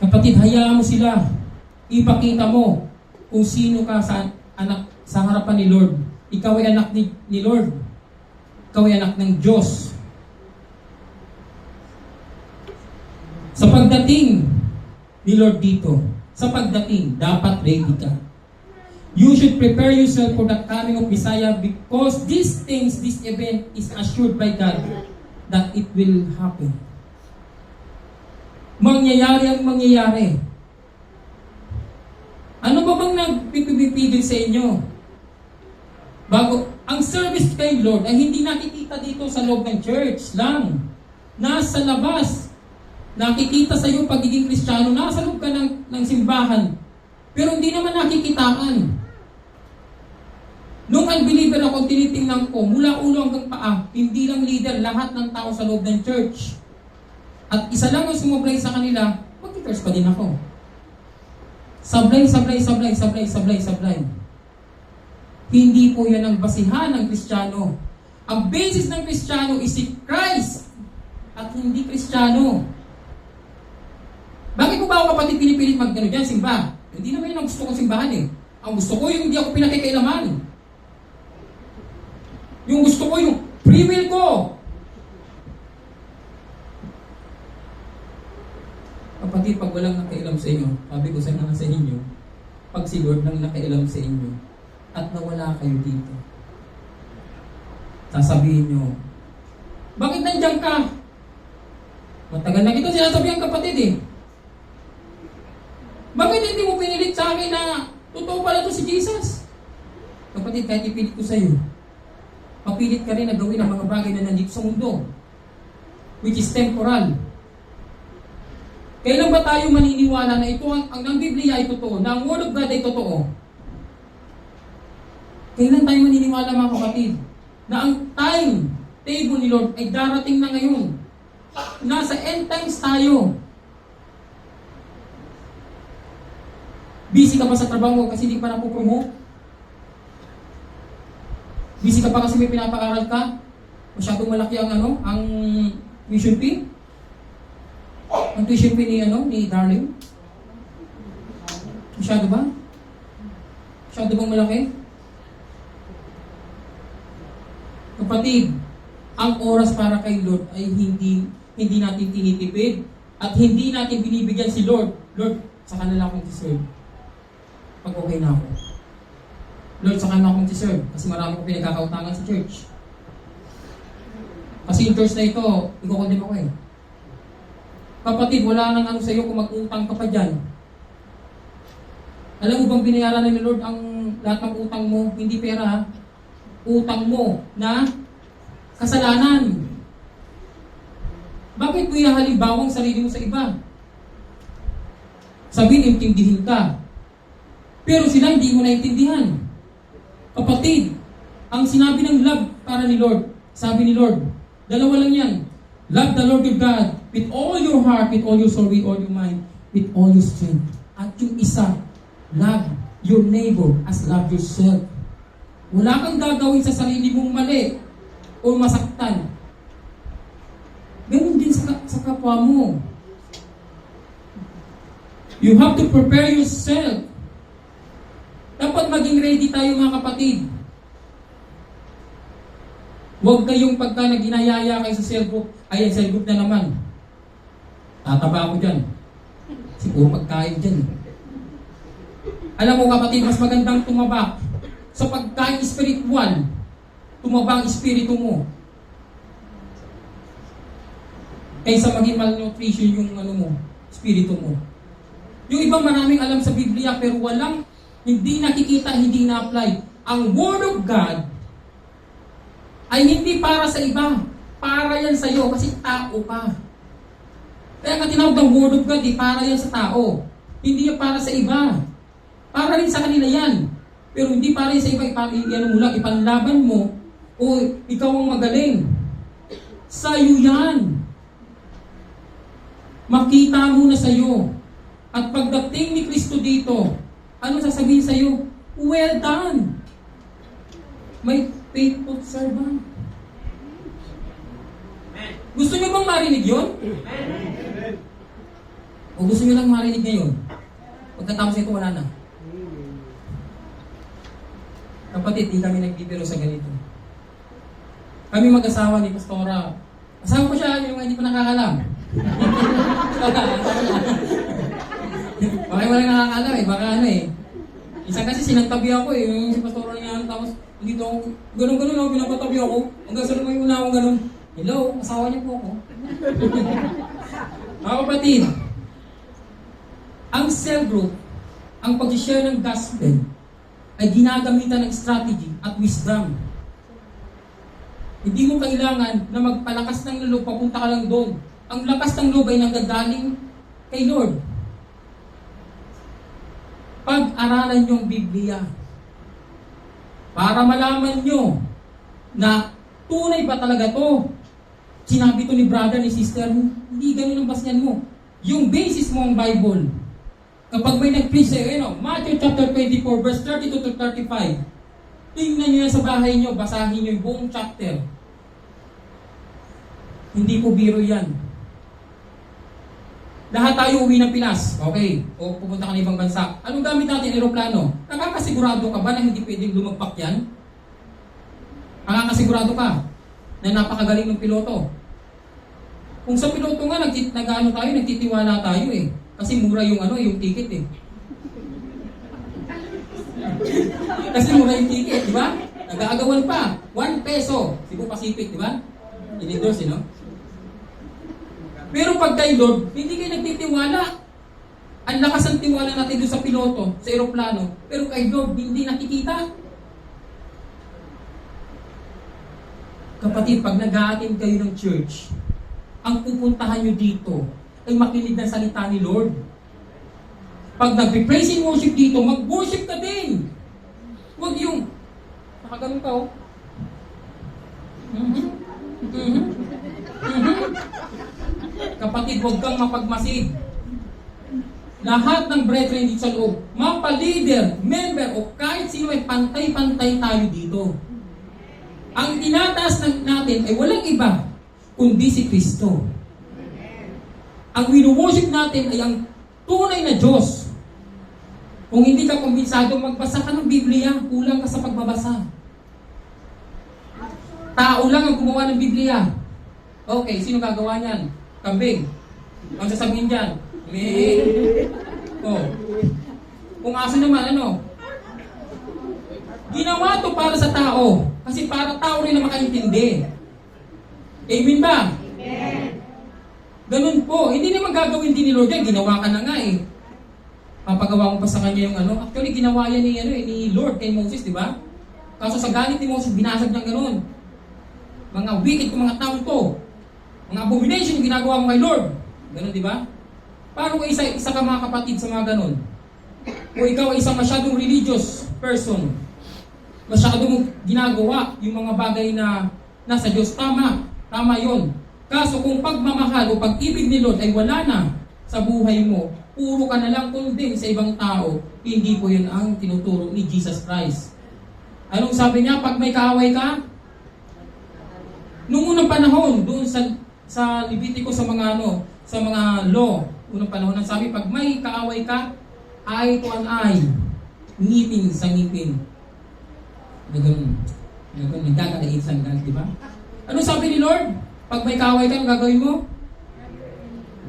Kapatid, hayaan mo sila. Ipakita mo kung sino ka sa harapan ni Lord. Ikaw ay anak ni Lord. Ikaw ay anak ng Diyos. Sa pagdating ni Lord dito, sa pagdating, dapat ready ka. You should prepare yourself for the coming of Messiah because these things, this event is assured by God that it will happen. Mangyayari ang mangyayari. Ano ba bang nagpipipigil sa inyo? Bago, ang service kay Lord ay hindi nakikita dito sa loob ng church lang. Nasa labas. Nakikita sa iyo pagiging Kristiyano. Nasa loob ka ng simbahan. Pero hindi naman nakikitaan. Nung unbeliever ako, tinitingnan ko, mula ulo hanggang paa, hindi lang leader, lahat ng tao sa loob ng church. At isa lang ang sumublay sa kanila, mag-church pa din ako. Sablay. Hindi po yan ang basihan ng Kristiyano. Ang basis ng Kristiyano is si Christ at hindi Kristiyano. Bakit ko ba ako, kapatid, pinipilit mag-gano dyan, simba? Hindi naman yun ang gusto kong simbahan eh. Ang gusto ko yung hindi ako pinakikailaman. Yung gusto ko yung free will ko. Kapatid, pag walang nakailam sa inyo, sabi ko sana sa inyo, pag si Lord nang nakailam sa inyo, at nawala kayo dito, sasabihin nyo, bakit nandiyan ka? Matagal na kita sinasabihan, kapatid eh. Bakit hindi mo pinilit sa akin na totoo pala to si Jesus? Kapatid, kahit ipilit ko sa iyo, papilit ka rin na gawin ang mga bagay na nandito sa mundo, which is temporal. Kailan ba tayo maniniwala na ito ang Biblia ay totoo, na ang Word of God ay totoo? Kailan tayo maniniwala, mga kapatid, na ang time table ni Lord ay darating na ngayon? Nasa end times tayo. Busy ka pa sa trabaho kasi hindi pa napupromote? Busy ka pa kasi may pinapaaral ka? Masyadong malaki ang ang tuition fee? Ang tuition fee ni Darling? Masyado ba? Masyado bang malaki? Kapatid, ang oras para kay Lord ay hindi natin tinitipid at hindi natin binibigyan si Lord. Lord, sa kanila akong deserve. Pag okay na ako. Lord, sa kanila akong deserve kasi marami kong pinagkakautangan sa church. Kasi yung church na ito, ikukondem ako eh. Kapatid, wala nang sa iyo kung mag-utang ka pa dyan. Alam mo bang binayaran na ni Lord ang lahat ng utang mo? Hindi pera ha? Utang mo na kasalanan. Bakit mo ihahalimbawang sarili mo sa iba? Sabihin, intindihin ka. Pero sila hindi mo naintindihan. Kapatid, ang sinabi ng love para ni Lord, sabi ni Lord, dalawa lang yan. Love the Lord your God with all your heart, with all your soul, with all your mind, with all your strength. At yung isa, love your neighbor as love yourself. Wala kang gagawin sa sarili mong mali o masaktan. Ganun din sa kapwa mo. You have to prepare yourself. Dapat maging ready tayo mga kapatid. Huwag kayong pagka naginayaya kayo sa cell group, ayan cell group na naman. Tataba ako dyan. Siguro pagkain dyan. Alam mo kapatid, mas magandang tumaba sa pagkain spiritual. Tumaba ang espiritu mo. Kaysa maging malnutrition yung espiritu mo. Yung ibang maraming alam sa Biblia pero walang, hindi nakikita, hindi na-apply. Ang Word of God ay hindi para sa iba. Para yan sa iyo kasi tao ka. Kaya ka tinawag ng Word of God, para yan sa tao. Hindi yan para sa iba. Para rin sa kanila yan. Pero hindi para yan sa iba, ipanlaban mo o ikaw ang magaling. Sa'yo yan. Makita mo na sa'yo. At pagdating ni Kristo dito, ano sasabihin sa'yo? Well done! My faithful servant. Gusto niyo bang marinig yun? O gusto niyo lang marinig ngayon? Pagkatapos ito, wala na. Kapatid, di kami nagbibiro sa ganito. Kami mag-asawa ni Pastora. Asawa ko siya, yung hindi pa nakakalam. Baka wala nakakalam baka Isa kasi sinagtabi ako yung si Pastora niya, tapos dito ako, ganun-ganun ako, pinapatabi ako. Hanggang sa naman yung una akong ganun. Hello, asawa niya po ako. Mga kapatid, ang cell group, ang pag-share ng gospel, ay ginagamitan ng strategy at wisdom. Hindi mo kailangan na magpalakas ng loob, papunta ka lang doon. Ang lakas ng loob ay nanggagaling kay Lord. Pag-aralan yung Biblia para malaman nyo na tunay ba talaga to. Sinabi to ni brother, ni sister, hindi ganun ang basyan mo. Yung basis mo ang Bible. Kapag may nag-preach sa'yo, Matthew chapter 24, verse 32 to 35, tingnan nyo yan sa bahay nyo, basahin nyo yung buong chapter. Hindi po biro yan. Lahat tayo uwi ng Pinas. Okay. O pupunta ka ng ibang bansa. Anong gamit natin? Aeroplano. Nakakasigurado ka ba na hindi pwedeng lumagpak yan? Nakakasigurado ka na napakagaling ng piloto. Kung sa piloto nga, nagtitiwala tayo Kasi mura yung yung ticket Kasi mura yung ticket, di ba? Nag-aagawan pa. 1 peso. Cebu Pacific, di ba? In-endorse, Pero pag kay Lord, hindi kayo nagtitiwala. Ang lakas ng tiwala natin doon sa piloto, sa aeroplano. Pero kay Lord, hindi nakikita. Kapatid, pag nag-a-attend kayo ng church, ang pupuntahan nyo dito ay makinig ng salita ni Lord. Pag nag-praise and worship dito, mag-worship ka din. Huwag yung, nakaganon ka Kapatid, huwag kang mapagmasid. Lahat ng brethren dito sa loob, mapa-leader, member, o kahit sino ay pantay-pantay tayo dito. Ang tinataas natin ay walang iba, kundi si Kristo. Ang wino-worship natin ay ang tunay na Diyos. Kung hindi ka kumbinsadong magbasa ka ng Biblia, kulang ka sa pagbabasa. Tao lang ang gumawa ng Biblia. Okay, sino gagawa niyan? Kambing. Ang sasabihin dyan, Kung aso naman, Ginawa to para sa tao. Kasi para tao rin na makaintindi. Amen ba? Amen. Ganun po. Hindi naman gagawin din ni Lord yan. Ginawa ka na nga Papagawa ko pa sa kanya yung ano. Actually, ginawa yan ni Lord kay Moses, di ba? Kaso sa galit ni Moses, binasag niyang ganun. Mga wicked kong mga tao to. Mga abomination yung ginagawa mo kay Lord. Ganun, di ba? Paano kung isa ka mga kapatid sa mga ganun? O ikaw ay isang masyadong religious person. Masyadong ginagawa yung mga bagay na nasa Diyos. Tama yon. Kaso kung pagmamahal o pag-ibig ni Lord ay wala na sa buhay mo, puro ka na lang kundi sa ibang tao, hindi po yun ang tinuturo ni Jesus Christ. Anong sabi niya? Pag may kaaway ka, noong unang panahon, doon sa Levitico, sa mga law, unang panahon, ang sabi, pag may kaaway ka, eye to an eye, ngipin sa ngipin. Nagkakalain sa hanggang, di ba? Ano sabi ni Lord? Pag may kaaway ka, ang gagawin mo?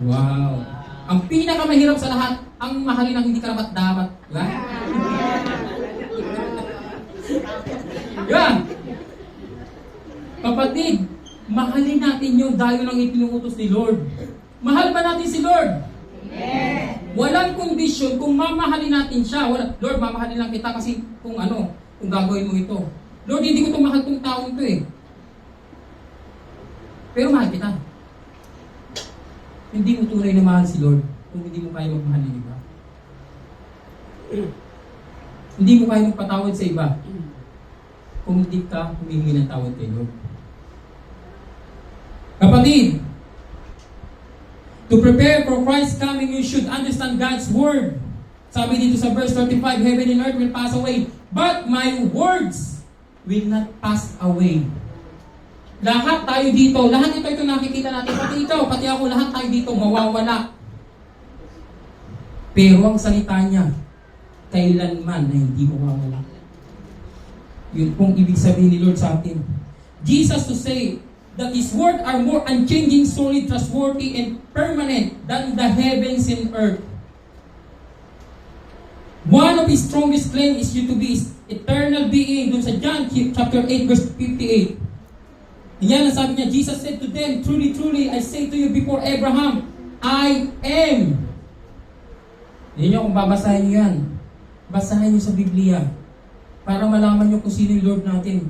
Wow! Ang pinakamahirap sa lahat, ang mahalin ang hindi karapat-dapat. Diba? Yan! Kapatid, mahalin natin yung dahil ng itinuutos ni Lord. Mahal ba natin si Lord? Yes! Walang kondisyon kung mamahalin natin siya. Lord, mamahalin lang kita kasi kung gagawin mo ito. Lord, hindi ko ito mahal kong taong ito eh. Pero mahal kita. Hindi mo tunay na mahal si Lord kung hindi mo kaya magmahal ng iba. Hindi mo kaya magpatawad sa iba kung hindi ka humihingi ng tawad kay Lord. Kapatid, to prepare for Christ's coming, you should understand God's Word. Sabi dito sa verse 35, heaven and earth will pass away, but my words will not pass away. Lahat tayo dito, lahat ito nakikita natin, pati ikaw, pati ako, lahat tayo dito mawawala. Pero ang salita niya, kailanman na hindi mawawala. Yun pong ibig sabihin ni Lord sa atin. Jesus to say that His word are more unchanging, solid, trustworthy, and permanent than the heavens and earth. One of His strongest claims is you to be eternal being. Doon sa John chapter 8 verse 58. Yan ang sabi niya, Jesus said to them, truly, truly, I say to you before Abraham, I am. Yan yung kung babasahin niyo yan. Basahin niyo sa Biblia para malaman niyo kung sino yung Lord natin.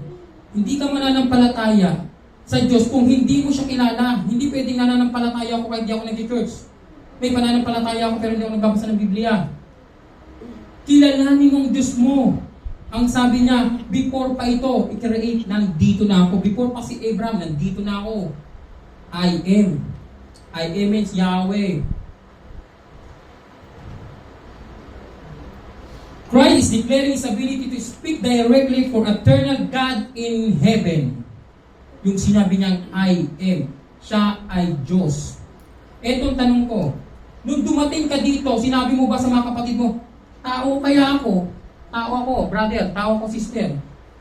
Hindi ka mananampalataya sa Diyos kung hindi mo siya kilala. Hindi pwedeng nananampalataya ako kahit di ako nag-church. May pananampalataya ako pero hindi ako nagbabasa ng Biblia. Kilalanin mo ang Diyos mo. Ang sabi niya, before pa ito, i-create, nandito na ako. Before pa si Abraham, nandito na ako. I am. I am means Yahweh. Christ is declaring His ability to speak directly for eternal God in heaven. Yung sinabi niyang I am. Siya ay Diyos. Etong tanong ko, nung dumating ka dito, sinabi mo ba sa mga kapatid mo, tao kaya ako? Tao ako, brother, tao ako, sister.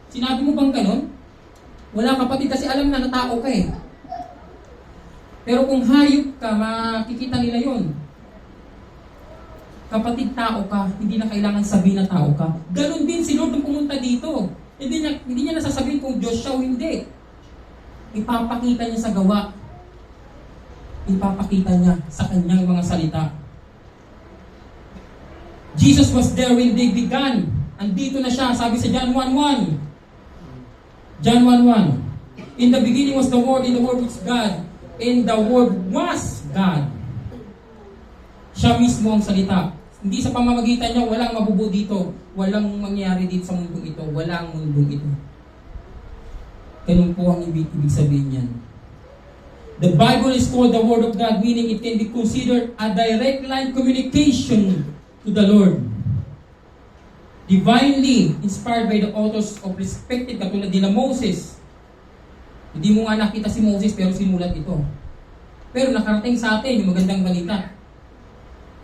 Sinabi mo bang ganun? Wala kapatid kasi alam na tao ka eh. Pero kung hayop ka, makikita nila yon. Kapatid, tao ka, hindi na kailangan sabihin na tao ka. Ganun din si Lord nung pumunta dito. Hindi niya nasasabihin kung Diyos siya o hindi. Ipapakita niya sa gawa. Ipapakita niya sa kanyang mga salita. Jesus was there when they began. Andito na siya, sabi sa John 1:1. John 1:1. In the beginning was the Word, and the Word was God, and the Word was God. Siya mismo ang salita. Hindi sa pamamagitan niya, walang mabubuo dito. Walang mangyayari dito sa mundong ito. Walang mundong ito. Ganun po ang ibig sabihin niyan. The Bible is called the Word of God, meaning it can be considered a direct line communication to the Lord. Divinely inspired by the authors of respected, katulad nila Moses. Hindi mo nga nakita si Moses pero sinulat ito. Pero nakarating sa atin yung magandang balita.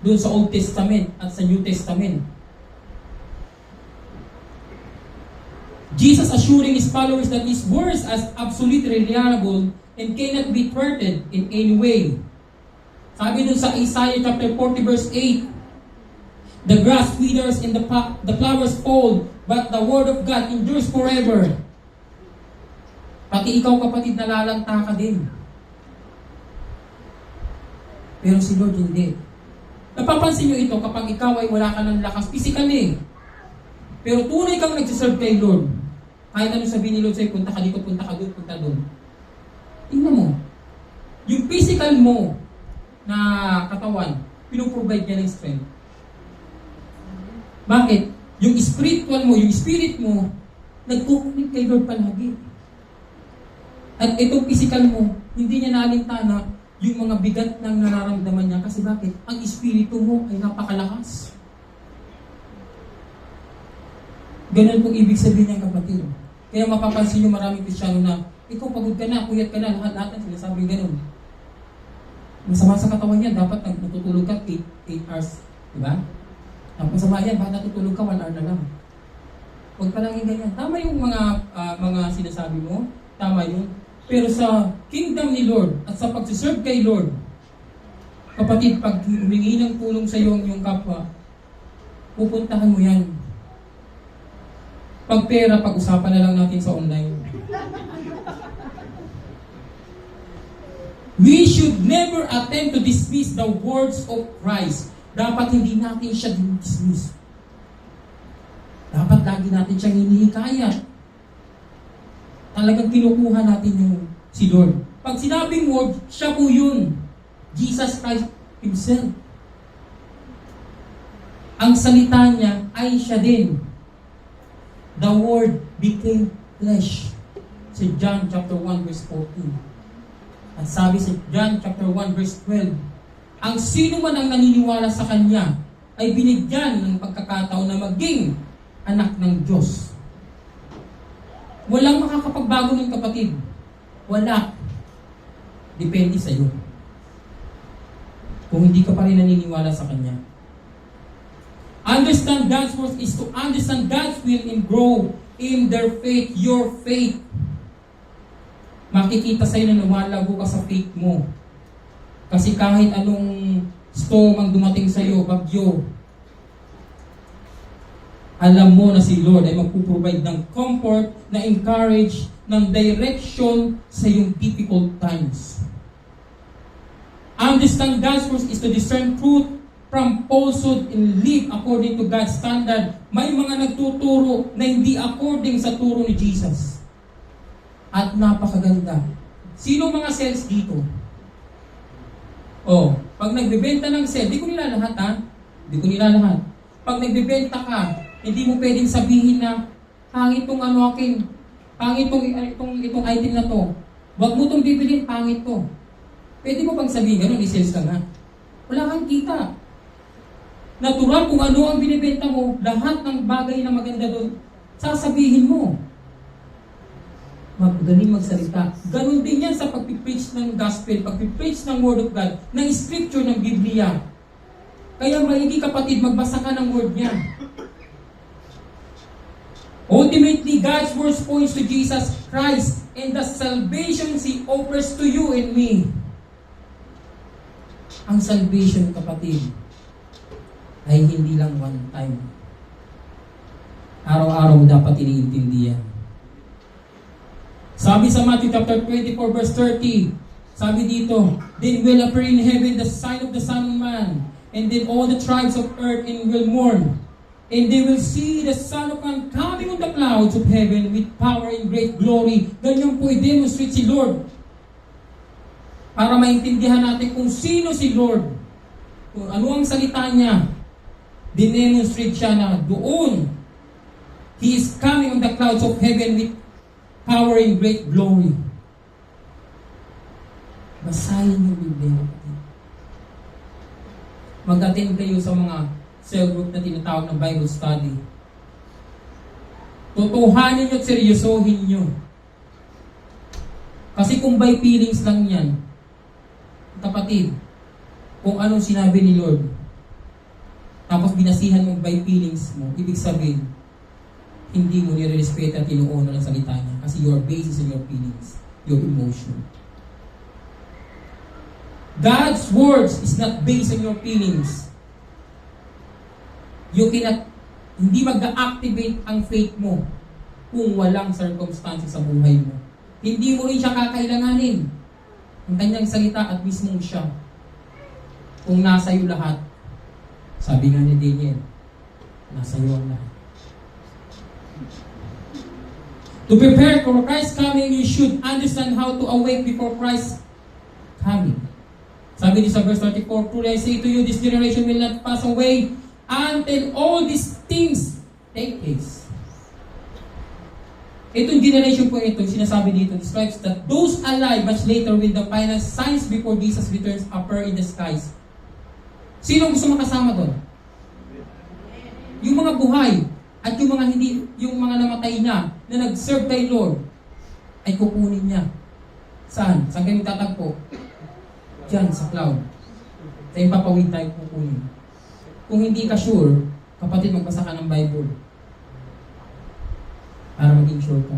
Doon sa Old Testament at sa New Testament. Jesus assuring His followers that His words are absolutely reliable and cannot be thwarted in any way. Sabi doon sa Isaiah chapter 40 verse 8, the grass withers and the flowers fall, but the word of God endures forever. Pati ikaw kapatid, nalalanta ka din. Pero si Lord hindi. Napapansin nyo ito kapag ikaw ay wala ka ng lakas physically. Pero tunay kang nagsiserve kay Lord. Kahit ano sabihin ni Lord sa'yo, punta ka dito, punta ka doon, punta doon. Tingnan mo. Yung physical mo na katawan, pinuprovide niya ng strength. Bakit? Yung spiritual mo, yung spirit mo, nagkukunik kay Lord palagi. At itong physical mo, hindi niya nalintana yung mga bigat ng nararamdaman niya. Kasi bakit? Ang espiritu mo ay napakalakas. Ganun pong ibig sabihin niya, kapatid. Kaya mapapansin niyo maraming Kristiyano na, ikaw pagod ka na, puyat ka na, lahat ng sinasabi ganun. Masama sa katawan niya, dapat natutulog ka 8 hours. Diba? Ang masama yan, bakit natutulog ka 1 hour na lang? Huwag ka lang yung ganyan. Tama yung mga sinasabi mo, tama yun. Pero sa kingdom ni Lord at sa pagsiserve kay Lord, kapatid, pag humingi ng tulong sa iyo yung kapwa, pupuntahan mo yan. Pag pera, pag-usapan na lang natin sa online. We should never attempt to dismiss the words of Christ. Dapat hindi natin siya dismiss. Dapat lagi natin siyang hinihikayat. Talagang kinukuha natin yung si Lord. Pag sinabing word, siya po yun. Jesus Christ Himself. Ang salita niya ay siya din. The Word became flesh. Sa John chapter 1 verse 14. At sabi sa John chapter 1 verse 12, ang sino man ang naniniwala sa Kanya ay binigyan ng pagkakataon na maging anak ng Diyos. Walang makakapagbago ng kapatid. Wala. Depende sa iyo. Kung hindi ka pa rin naniniwala sa Kanya. Understand God's word is to understand God's will and grow in their faith, your faith. Makikita sa'yo na lumalago ka sa faith mo. Kasi kahit anong storm ang dumating sa'yo, bagyo, alam mo na si Lord ay magpuprovide ng comfort, na encourage, ng direction sa iyong difficult times. Understand God's word is to discern truth from falsehood and live according to God's standard. May mga nagtuturo na hindi according sa turo ni Jesus. At napakaganda. Sino mga sales dito? Pag nagbebenta ng sale, di ko nila lahat ha? Di ko nila lahat. Pag nagbebenta ka, hindi mo pwedeng sabihin na pangit tong akin, pangit itong item na to. Huwag mo itong bibilin, pangit to. Pwede mo bang sabihin ganun, i-sales ka nga? Wala kang kita. Natural kung ano ang binibenta mo, lahat ng bagay na maganda doon, sasabihin mo. Magaling magsalita. Ganun din yan sa pagpipreach ng gospel, pagpipreach ng word of God, ng scripture ng Biblia. Kaya maigi kapatid, magbasa ka ng word niya. Ultimately, God's word points to Jesus Christ and the salvation He offers to you and me. Ang salvation, kapatid, ay hindi lang one time. Araw-araw dapat iniintindi yan. Sabi sa Matthew chapter 24 verse 30, sabi dito, then will appear in heaven the sign of the Son of Man, and then all the tribes of earth will mourn. And they will see the Son of Man coming on the clouds of heaven with power and great glory. Ganyan po i-demonstrate si Lord. Para maintindihan natin kung sino si Lord. Kung ano ang salita niya. Dinemonstrate siya na doon. He is coming on the clouds of heaven with power and great glory. Basahin yung Biblia. Mag-attend kayo sa mga cell group na tinatawag ng Bible study. Tutuhanin nyo at seryosohin nyo. Kasi kung by feelings lang yan, kapatid, kung anong sinabi ni Lord, tapos binasihan mo by feelings mo, ibig sabihin, hindi mo nire-respeto at tinuuna ng salita niya. Kasi your basis on your feelings, your emotion. God's words is not based on your feelings. You cannot, hindi mag-activate ang faith mo kung walang circumstances sa buhay mo. Hindi mo rin siya kakailanganin. Ang kanyang salita at mismong siya. Kung nasa iyo lahat, Sabi nga ni Daniel, nasa iyo ang lahat. To prepare for Christ's coming, you should understand how to awake before Christ's coming. Sabi niya sa verse 34, truly I say to you, this generation will not pass away until all these things take place. Itong generation po ito, sinasabi dito, describes that those alive much later will the final signs before Jesus returns appear in the skies. Sino gusto makasama doon? Yung mga buhay at yung mga hindi, yung mga namatay na nag-serve kay Lord ay kukunin niya. Saan? Saan kayo tatagpo? Diyan sa cloud. Sa impapawid tayo kukunin. Kung hindi ka sure, kapatid, magbasa ka ng Bible. Para maging sure ka.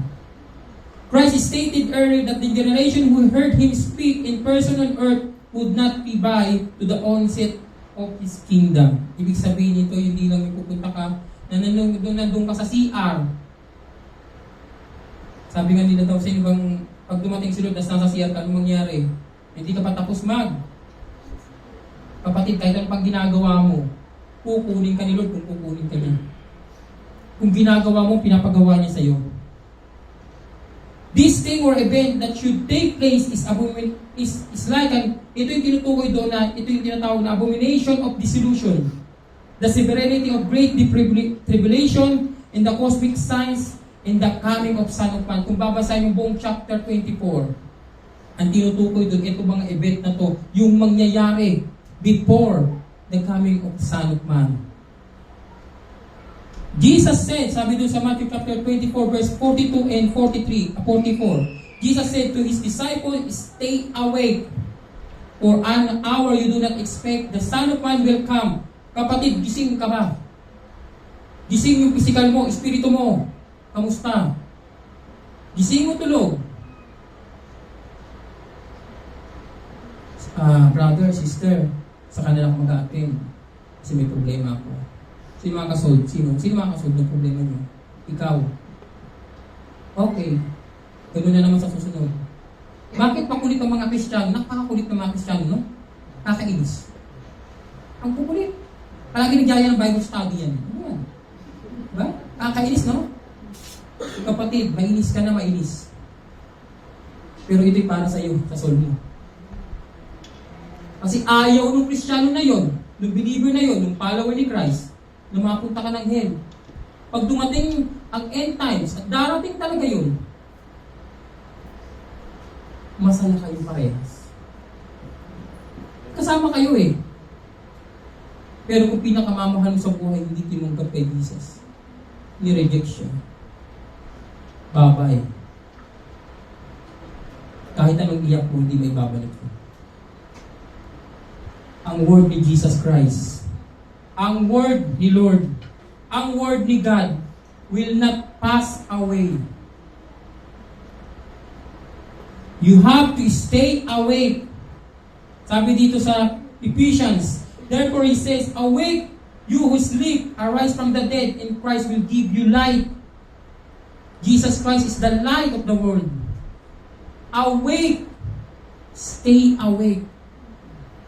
Christ stated earlier that the generation who heard Him speak in person on earth would not be by to the onset of His kingdom. Ibig sabihin nito, hindi lang may pupunta ka, na nandun ka sa CR. Sabi nga nila daw sa ibang, pag dumating si Lord, nasa CR ka, anong mangyari? Hindi ka pa tapos Kapatid, kahit ano pang ginagawa mo, kukunin ka ni Lord kung kukunin ka niya. Kung ginagawa mo, pinapagawa niya sa iyo. This thing or event that should take place is like ito yung tinutukoy doon na, ito yung tinatawag na abomination of dissolution. The severity of great tribulation and the cosmic signs and the coming of Son of Man. Kung babasahin yung buong chapter 24, ang tinutukoy doon, ito mga event na to, yung mangyayari before the coming of Son of Man. Jesus said, sabi doon sa Matthew chapter 24, verse 42 and 44, Jesus said to His disciples, stay awake, for an hour you do not expect, the Son of Man will come. Kapatid, gising ka ba? Gising yung physical mo, espiritu mo. Kamusta? Gising mo tulog. Brother, sister, sa kanila ako mag-attend kasi may problema ako. Sino makasolve? Sino makasolve ng problema niyo? Ikaw. Okay. Ganoon na naman sa susunod. Bakit pakulit ang mga Kristiyano? Nakakakulit ng mga Kristiyano, no? Kakainis. Ang kukulit. Palagi nagyaya ng Bible study yan. Ano yan? Diba? Kakainis, no? Kapatid, mainis ka na mainis. Pero ito'y para sa iyo, sa soul mo. Kasi ayaw ng Kristiyano na yon, ng believer na yon, ng follower ni Christ, na mapunta ka ng hell. Pag dumating ang end times, at darating talaga yun, masaya kayo parehas. Kasama kayo eh. Pero kung pinakamamahal mo sa buhay, hindi tinunggap kay Jesus, ni-reject siya. Bye-bye. Kahit anong iyak mo, hindi may babalik ko. Ang word ni Jesus Christ, ang word ni Lord, ang word ni God will not pass away. You have to stay awake. Sabi dito sa Ephesians, therefore He says, awake, you who sleep, arise from the dead, and Christ will give you light. Jesus Christ is the light of the world. Awake, stay awake.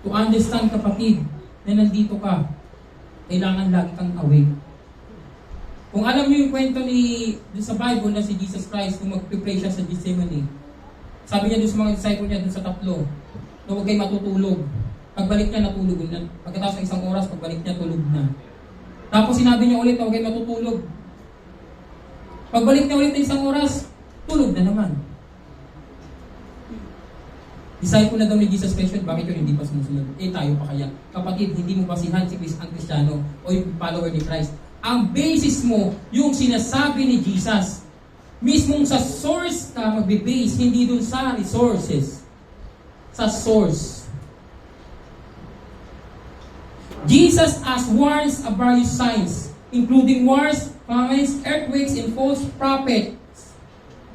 To understand, kapatid, na nandito ka, kailangan lagi kang awake. Kung alam niyo yung kwento sa Bible na si Jesus Christ, kung mag-pray siya sa Gethsemane, sabi niya doon sa mga disciple niya, doon sa tatlo, na huwag kayo matutulog. Pagbalik niya, natulog na. Pagkatapos ng isang oras, pagbalik niya, tulog na. Tapos sinabi niya ulit, huwag kayo matutulog. Pagbalik niya ulit ng isang oras, tulog na naman. Disciple na daw ni Jesus Christ, bakit yun hindi pa sumusunod? Tayo pa kaya? Kapatid, hindi mo basihan si ang Kristiyano o yung follower ni Christ. Ang basis mo, yung sinasabi ni Jesus. Mismong sa source ka magbe-base, hindi dun sa resources. Sa source. Jesus has warns of various signs, including wars, famines, earthquakes, and false prophets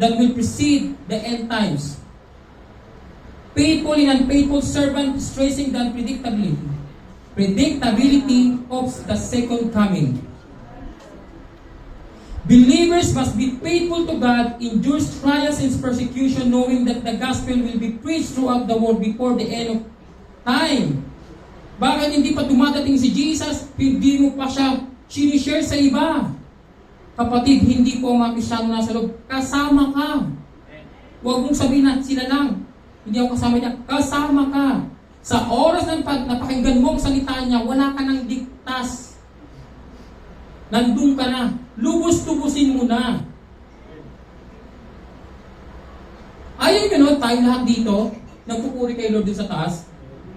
that will precede the end times. Faithful and unfaithful servant stressing the predictability of the second coming. Believers must be faithful to God, endure trials and persecution, knowing that the gospel will be preached throughout the world before the end of time. Bakit hindi pa dumadating si Jesus? hindi mo pa siya sinishare sa iba. Kapatid, hindi po ang mga Kristyano nasa loob. Kasama ka. Huwag mong sabihin na sila lang. Hindi ako kasama niya. Kasama ka. Sa oras ng napakinggan mo ang salita niya, wala ka nang diktas. Nandun ka na. Lubos-tubusin mo na. Ayaw nyo, no? Tayo lahat dito, nagpupuri kay Lord din sa taas.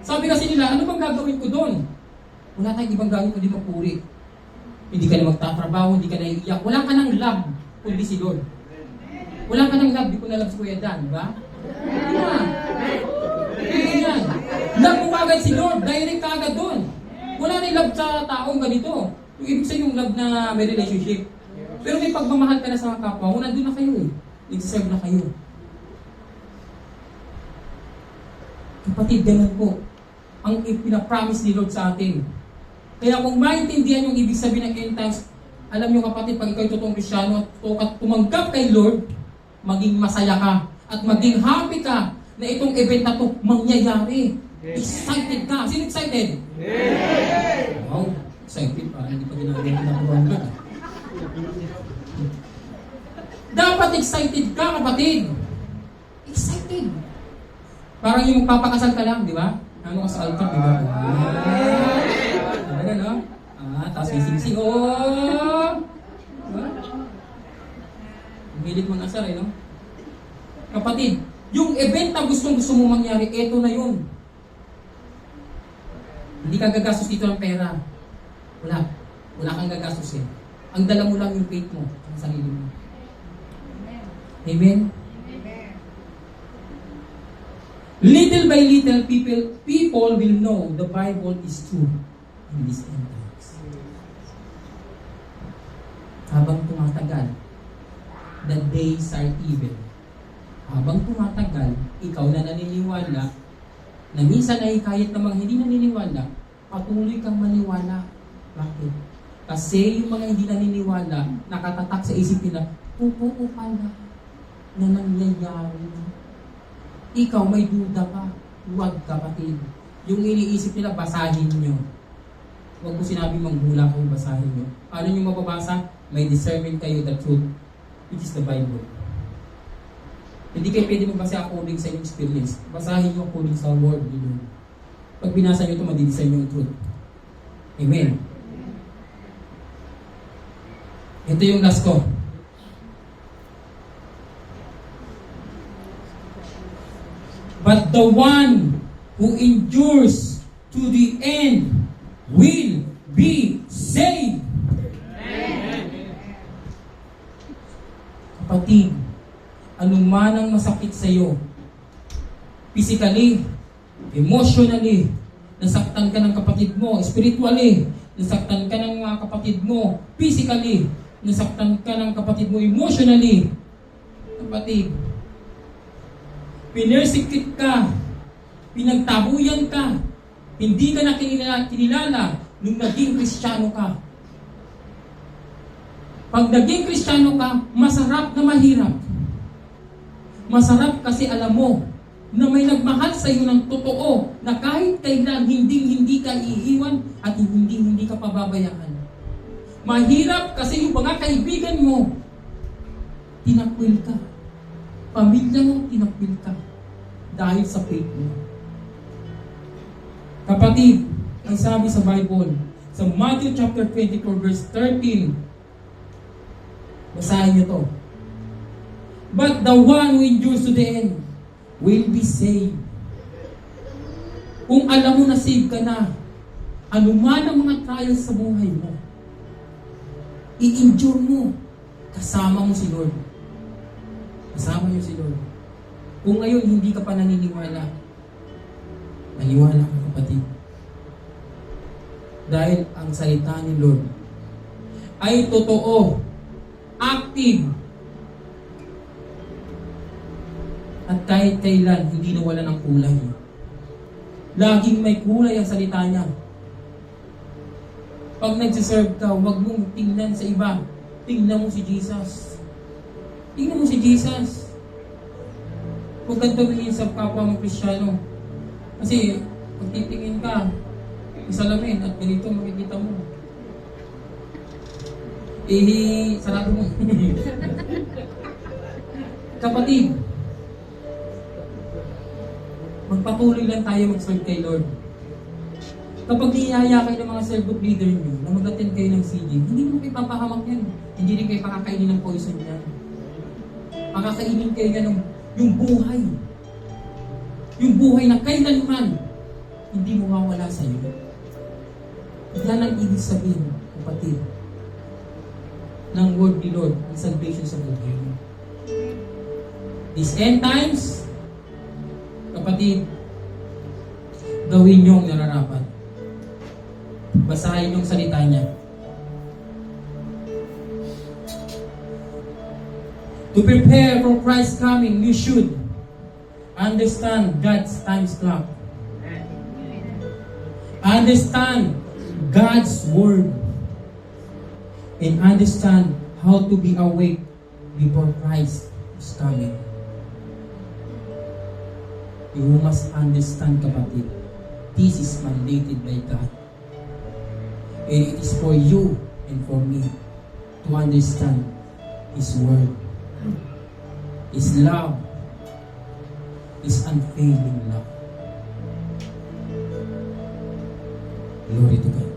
Sabi kasi nila, ano bang gagawin ko doon? Wala tayong ibang gagawin kundi magpuri. Hindi ka na magtatrabaho, hindi ka na iiyak. Wala ka nang love, kundi si Lord. Wala ka nang love, di ko na love si Kuya Dan, di ba? Hindi na. Hindi yan. Love mo kagad si Lord, direct ka agad doon. Wala na love sa taong ganito. Yung ibig sabihin yung love na may relationship. Pero may pagmamahal ka na sa mga kapwa mo, nandun na kayo eh. Nag-serve na kayo. Kapatid, ganun po ang ipinapromise ni Lord sa atin. Kaya kung maintindihan yung ibig sabihin ng end times, alam nyo kapatid, pag ikaw totoong Kristyano at tumanggap kay Lord, maging masaya ka at maging happy ka na itong event na to mangyayari. Excited ka. Sino excited? Wow, excited. Parang hindi pa ginagawa na. Dapat excited ka, kapatid. Excited. Parang yung papakasal ka lang, di ba? Ano ka sa altar, di ba? Talaga, no? Tapos may sing-sing. Hilig mong asar, no? Kapatid, yung event na gusto mo mangyari, eto na yun. Hindi ka gagastos dito ng pera. Wala. Wala kang gagastos eh. Ang dala mo lang yung faith mo, ang sarili mo. Amen? Little by little, people will know the Bible is true in these end times. Habang tumatagal, the days are evil. Habang tumatagal, ikaw na naniniwala, na minsan ay kahit namang hindi naniniwala, patuloy kang maniwala. Bakit? Kasi yung mga hindi naniniwala, nakatatak sa isip nila, totoo pala na nangyayari. Ikaw may duda pa. Huwag, kapatid. Yung iniisip nila, basahin nyo. Huwag ko sinabi manghula kung basahin nyo. Paano nyo mababasa? May discernment kayo the truth, which is the Bible. Hindi kayo pwede magbasa according sa inyong experience. Basahin nyo according sa word nyo. Pag binasa nyo ito, madidesign nyo yung truth. Amen. Ito yung last ko. But the one who endures to the end will be saved. Amen. Kapatid, anuman ang masakit sa iyo, physically, emotionally, nasaktan ka ng kapatid mo, spiritually, nasaktan ka ng mga kapatid mo, physically, nasaktan ka ng kapatid mo, emotionally, kapatid, pinersikit ka, pinagtabuyan ka, hindi ka na kinilala nung naging Kristiyano ka. Pag naging Kristiyano ka, masarap na mahirap. Masarap kasi alam mo na may nagmahal sa iyo ng totoo na kahit kailan hindi ka iiwan at hindi ka pababayaan. Mahirap kasi yung mga kaibigan mo, tinakwil ka. Pamilya mo, tinakwil ka dahil sa faith mo. Kapatid, ang sabi sa Bible, sa Matthew chapter 24 verse 13, basahin niyo to. But the one who endures to the end will be saved. Kung alam mo na save ka na, anuman ang mga trials sa buhay mo, i-endure mo, kasama mo si Lord. Kasama niyo si Lord. Kung ngayon hindi ka pa naniniwala, maniwala ka, kapatid. Dahil ang salita ni Lord ay totoo, active, at kahit kailan hindi nawala ng kulay. Laging may kulay ang salita niya. Pag nagsiserve ka, huwag mong tingnan sa iba. Tingnan mo si Jesus. Tingnan mo si Jesus. Huwag kang tumingin sa kapwa mo Kristiyano. Kasi, pag titingin ka, isalamin at ganito makikita mo. Sarado mo. Kapatid, magpatuloy lang tayo mag-serve kay Lord. Kapag niyaya kayo ng mga cell group leader nyo na mag-attend kayo ng CG, hindi mo kayo papahamak yan. Hindi rin kayo pakakainin ng poison yan. Pakakainin kayo yan ng yung buhay. Yung buhay na kailanman hindi mo mawala sa iyo. Yan ang ibig sabihin, kapatid, ng word ni Lord, ng salvation sa buhay mo. These end times, kapatid, gawin niyo ang nararapat. Basahin yung salita niya. To prepare for Christ's coming, you should understand God's time clock. Understand God's word. And understand how to be awake before Christ is coming. You must understand, kapatid. This is mandated by God. And it is for you and for me to understand His word. His love. His unfailing love. Glory to God.